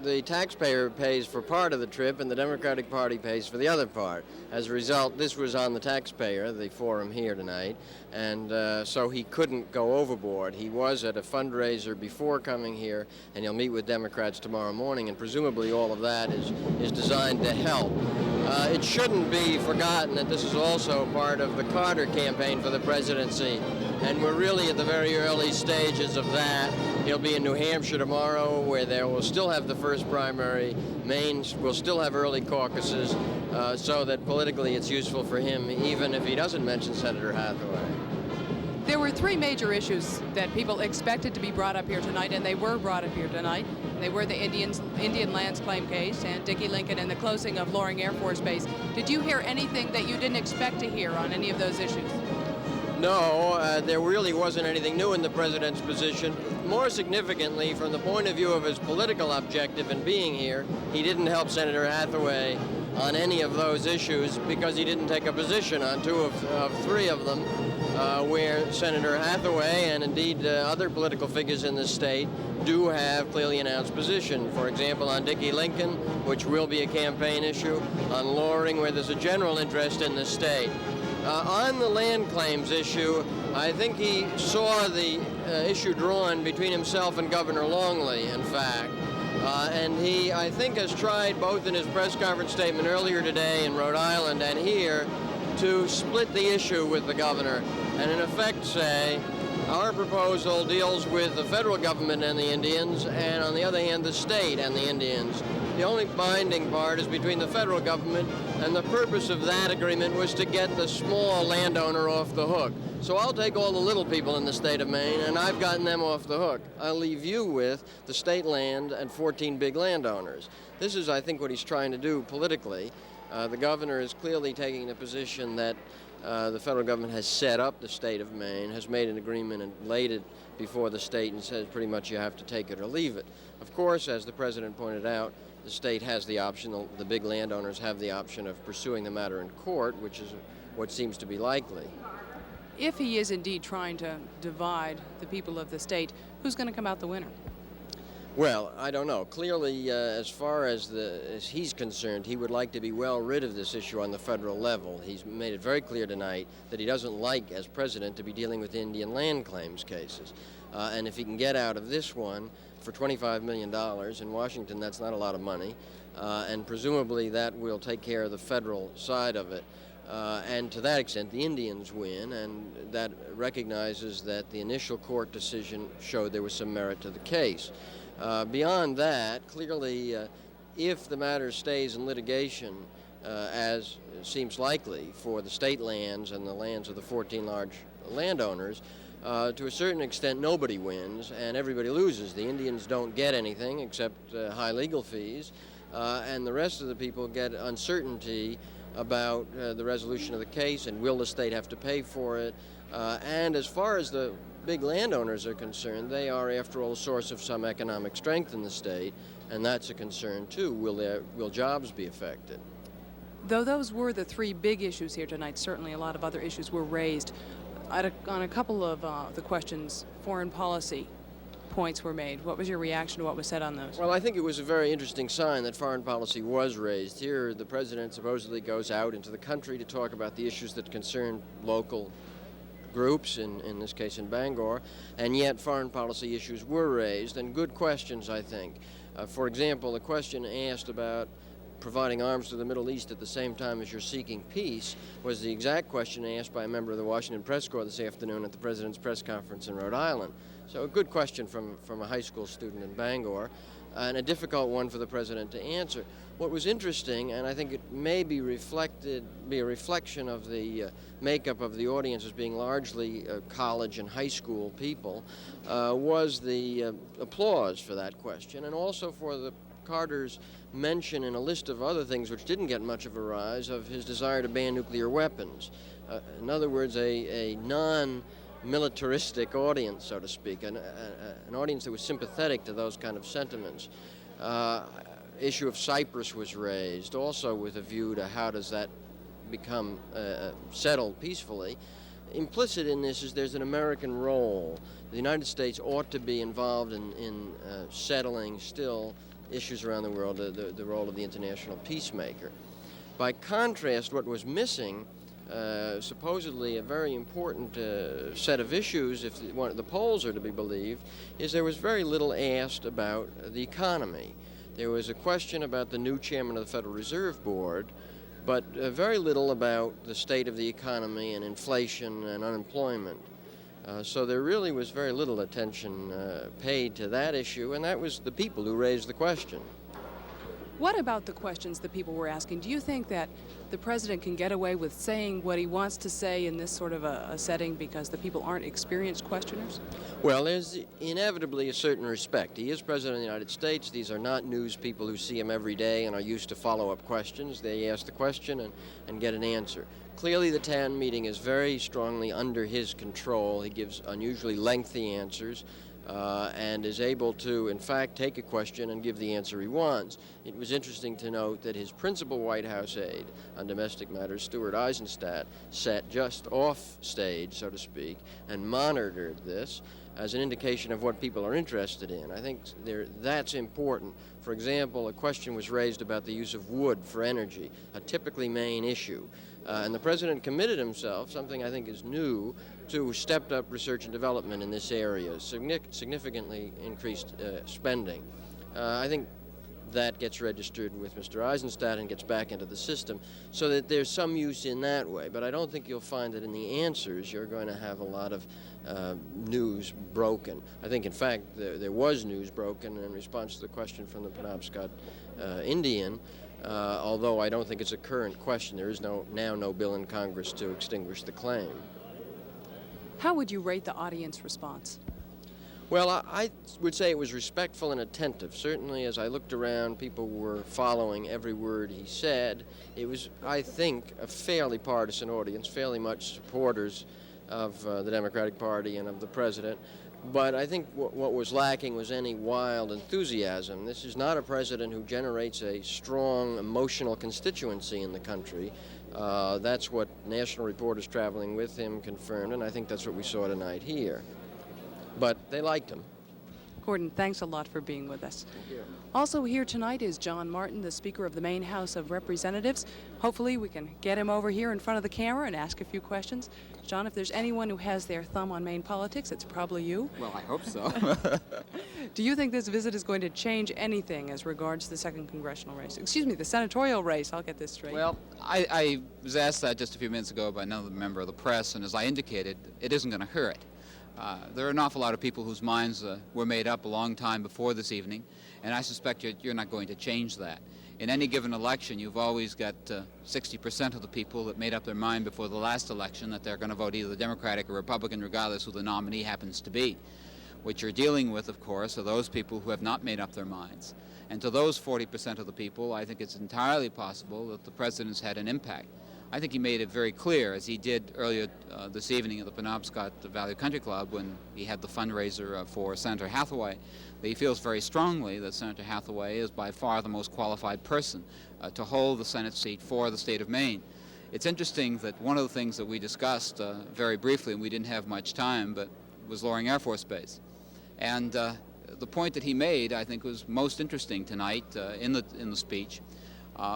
the taxpayer pays for part of the trip and the Democratic Party pays for the other part. As a result, this was on the taxpayer, the forum here tonight, and so he couldn't go overboard. He was at a fundraiser before coming here, and he'll meet with Democrats tomorrow morning, and presumably all of that is designed to help. It shouldn't be forgotten that this is also part of the Carter campaign for the presidency, and we're really at the very early stages of that. He'll be in New Hampshire tomorrow, where they will still have the first primary. Maine will still have early caucuses, so that politically it's useful for him, even if he doesn't mention Senator Hathaway. There were 3 major issues that people expected to be brought up here tonight, and they were brought up here tonight. They were the Indian lands claim case and Dickie Lincoln and the closing of Loring Air Force Base. Did you hear anything that you didn't expect to hear on any of those issues? No, there really wasn't anything new in the president's position. More significantly, from the point of view of his political objective in being here, he didn't help Senator Hathaway on any of those issues because he didn't take a position on 2 of 3 of them, where Senator Hathaway and indeed other political figures in the state do have clearly announced position. For example, on Dickie Lincoln, which will be a campaign issue, on Loring, where there's a general interest in the state. On the land claims issue, I think he saw the issue drawn between himself and Governor Longley, in fact. And he, I think, has tried both in his press conference statement earlier today in Rhode Island and here to split the issue with the governor and in effect say, our proposal deals with the federal government and the Indians, and on the other hand, the state and the Indians. The only binding part is between the federal government, and the purpose of that agreement was to get the small landowner off the hook. So I'll take all the little people in the state of Maine, and I've gotten them off the hook. I'll leave you with the state land and 14 big landowners. This is, I think, what he's trying to do politically. The governor is clearly taking the position that the federal government has set up the state of Maine, has made an agreement and laid it before the state and says pretty much you have to take it or leave it. Of course, as the president pointed out, the state has the option, the big landowners have the option of pursuing the matter in court, which is what seems to be likely. If he is indeed trying to divide the people of the state, who's going to come out the winner? Well, I don't know. Clearly, as far as he's concerned, he would like to be well rid of this issue on the federal level. He's made it very clear tonight that he doesn't like, as president, to be dealing with Indian land claims cases. And if he can get out of this one for $25 million in Washington, that's not a lot of money. And presumably that will take care of the federal side of it. And to that extent, the Indians win, and that recognizes that the initial court decision showed there was some merit to the case. Beyond that, clearly, if the matter stays in litigation, as seems likely for the state lands and the lands of the 14 large landowners, to a certain extent, nobody wins and everybody loses. The Indians don't get anything except high legal fees, and the rest of the people get uncertainty about the resolution of the case and will the state have to pay for it. And as far as the big landowners are concerned, they are, after all, a source of some economic strength in the state, and that's a concern too. Will jobs be affected? Though those were the 3 big issues here tonight, certainly a lot of other issues were raised. On a couple of the questions, foreign policy points were made. What was your reaction to what was said on those? Well, I think it was a very interesting sign that foreign policy was raised. Here, the president supposedly goes out into the country to talk about the issues that concern local groups, in this case in Bangor, and yet foreign policy issues were raised, and good questions, I think. For example, the question asked about providing arms to the Middle East at the same time as you're seeking peace, was the exact question asked by a member of the Washington Press Corps this afternoon at the President's press conference in Rhode Island. So a good question from a high school student in Bangor, and a difficult one for the President to answer. What was interesting, and I think it may be a reflection of the makeup of the audience as being largely college and high school people, was the applause for that question, and also for the Carter's mention in a list of other things which didn't get much of a rise of his desire to ban nuclear weapons. In other words, a non-militaristic audience, so to speak, an audience that was sympathetic to those kind of sentiments. Issue of Cyprus was raised, also with a view to how does that become settled peacefully. Implicit in this is there's an American role. The United States ought to be involved in settling still issues around the world, the role of the international peacemaker. By contrast, what was missing, supposedly a very important set of issues, if the polls are to be believed, is there was very little asked about the economy. There was a question about the new chairman of the Federal Reserve Board, but very little about the state of the economy and inflation and unemployment. So there really was very little attention paid to that issue, and that was the people who raised the question. What about the questions that people were asking? Do you think that the president can get away with saying what he wants to say in this sort of a setting because the people aren't experienced questioners? Well, there's inevitably a certain respect. He is president of the United States. These are not news people who see him every day and are used to follow-up questions. They ask the question and get an answer. Clearly, the town meeting is very strongly under his control. He gives unusually lengthy answers. And is able to, in fact, take a question and give the answer he wants. It was interesting to note that his principal White House aide on domestic matters, Stuart Eizenstat, sat just off stage, so to speak, and monitored this as an indication of what people are interested in. I think that's important. For example, a question was raised about the use of wood for energy, a typically Maine issue. And the president committed himself, something I think is new, to stepped up research and development in this area, significantly increased spending. I think that gets registered with Mr. Eizenstat and gets back into the system so that there's some use in that way. But I don't think you'll find that in the answers you're going to have a lot of news broken. I think, in fact, there was news broken in response to the question from the Penobscot Indian. Although I don't think it's a current question. There is now no bill in Congress to extinguish the claim. How would you rate the audience response? Well, I would say it was respectful and attentive. Certainly, as I looked around, people were following every word he said. It was, I think, a fairly partisan audience, fairly much supporters of the Democratic Party and of the president. But I think what was lacking was any wild enthusiasm. This is not a president who generates a strong emotional constituency in the country. That's what national reporters traveling with him confirmed, and I think that's what we saw tonight here. But they liked him. Gordon, thanks a lot for being with us. Thank you. Also here tonight is John Martin, the Speaker of the Maine House of Representatives. Hopefully we can get him over here in front of the camera and ask a few questions. John, if there's anyone who has their thumb on Maine politics, it's probably you. Well, I hope so. Do you think this visit is going to change anything as regards the second congressional race? Excuse me, the senatorial race. I'll get this straight. Well, I was asked that just a few minutes ago by another member of the press, and as I indicated, it isn't going to hurt. There are an awful lot of people whose minds were made up a long time before this evening, and I suspect you're not going to change that. In any given election, you've always got 60% of the people that made up their mind before the last election that they're going to vote either Democratic or Republican, regardless who the nominee happens to be. What you're dealing with, of course, are those people who have not made up their minds. And to those 40% of the people, I think it's entirely possible that the president's had an impact. I think he made it very clear, as he did earlier this evening at the Penobscot Valley Country Club when he had the fundraiser for Senator Hathaway, that he feels very strongly that Senator Hathaway is by far the most qualified person to hold the Senate seat for the state of Maine. It's interesting that one of the things that we discussed very briefly, and we didn't have much time, but was Loring Air Force Base. And the point that he made, I think, was most interesting tonight in the speech.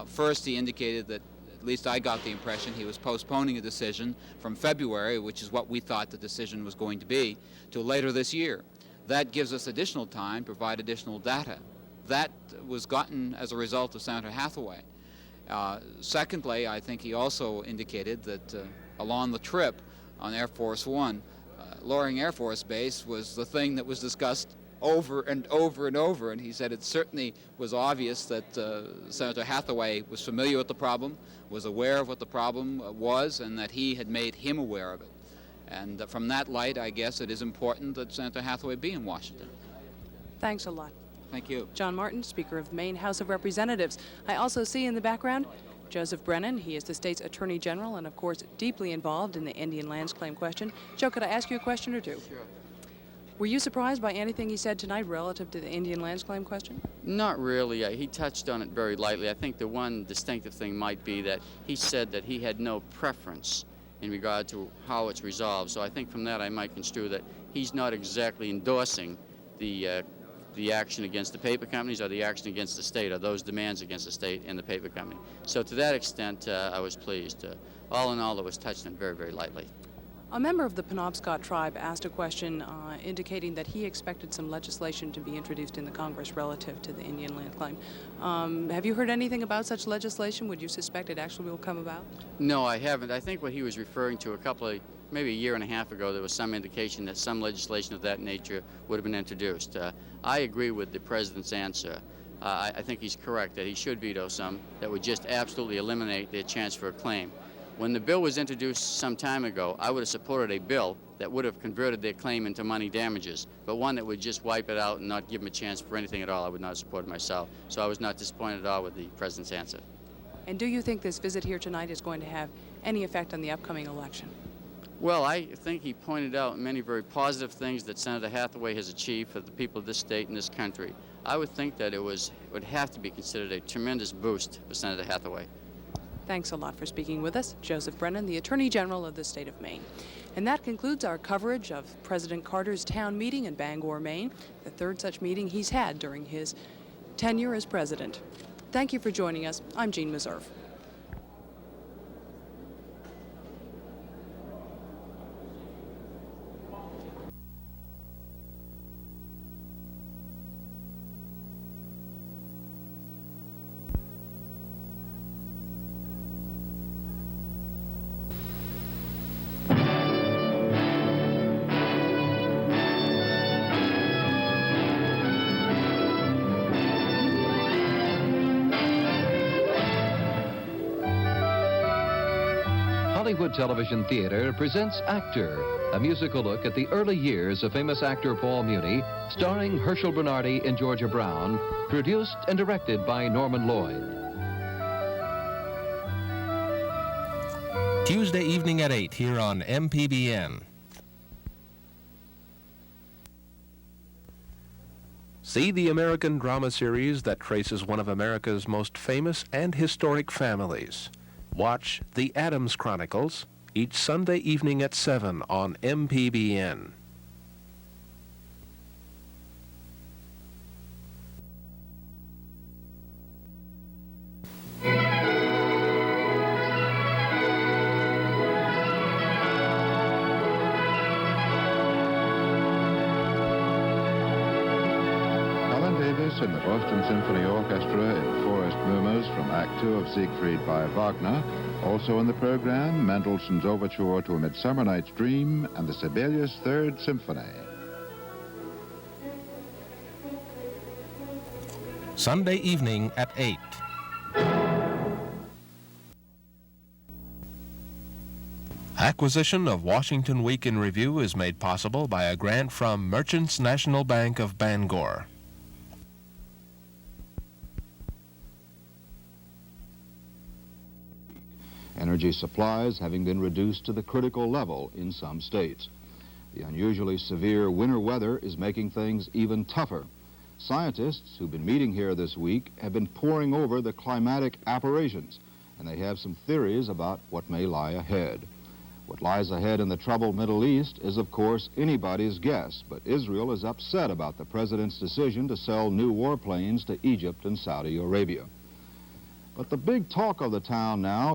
First, he indicated that, at least I got the impression, he was postponing a decision from February, which is what we thought the decision was going to be, to later this year. That gives us additional time to provide additional data. That was gotten as a result of Senator Hathaway. Secondly, I think he also indicated that along the trip on Air Force One, Loring Air Force Base was the thing that was discussed over and over and over, and he said it certainly was obvious that Senator Hathaway was familiar with the problem, was aware of what the problem was, and that he had made him aware of it. And from that light, I guess it is important that Senator Hathaway be in Washington. Thanks a lot. Thank you. John Martin, Speaker of the Maine House of Representatives. I also see in the background Joseph Brennan. He is the state's Attorney General and, of course, deeply involved in the Indian lands claim question. Joe, could I ask you a question or two? Sure. Were you surprised by anything he said tonight relative to the Indian lands claim question? Not really. He touched on it very lightly. I think the one distinctive thing might be that he said that he had no preference in regard to how it's resolved. So I think from that I might construe that he's not exactly endorsing the action against the paper companies or the action against the state or those demands against the state and the paper company. So to that extent, I was pleased. All in all, it was touched on very, very lightly. A member of the Penobscot tribe asked a question indicating that he expected some legislation to be introduced in the Congress relative to the Indian land claim. Have you heard anything about such legislation? Would you suspect it actually will come about? No, I haven't. I think what he was referring to maybe a year and a half ago, there was some indication that some legislation of that nature would have been introduced. I agree with the President's answer. I think he's correct that he should veto some that would just absolutely eliminate their chance for a claim. When the bill was introduced some time ago, I would have supported a bill that would have converted their claim into money damages, but one that would just wipe it out and not give them a chance for anything at all, I would not support myself. So I was not disappointed at all with the President's answer. And do you think this visit here tonight is going to have any effect on the upcoming election? Well, I think he pointed out many very positive things that Senator Hathaway has achieved for the people of this state and this country. I would think that it would have to be considered a tremendous boost for Senator Hathaway. Thanks a lot for speaking with us. Joseph Brennan, the Attorney General of the state of Maine. And that concludes our coverage of President Carter's town meeting in Bangor, Maine, the third such meeting he's had during his tenure as president. Thank you for joining us. I'm Jeanne Meserve. Hollywood Television Theater presents Actor, a musical look at the early years of famous actor Paul Muni, starring Herschel Bernardi and Georgia Brown, produced and directed by Norman Lloyd. Tuesday evening at 8 here on MPBN. See the American drama series that traces one of America's most famous and historic families. Watch The Addams Chronicles each Sunday evening at 7 on MPBN. And the Boston Symphony Orchestra in Forest Murmurs from Act 2 of Siegfried by Wagner. Also in the program, Mendelssohn's Overture to A Midsummer Night's Dream and the Sibelius Third Symphony. Sunday evening at 8. Acquisition of Washington Week in Review is made possible by a grant from Merchants National Bank of Bangor. Energy supplies having been reduced to the critical level in some states. The unusually severe winter weather is making things even tougher. Scientists who've been meeting here this week have been poring over the climatic aberrations, and they have some theories about what may lie ahead. What lies ahead in the troubled Middle East is, of course, anybody's guess, but Israel is upset about the president's decision to sell new warplanes to Egypt and Saudi Arabia. But the big talk of the town now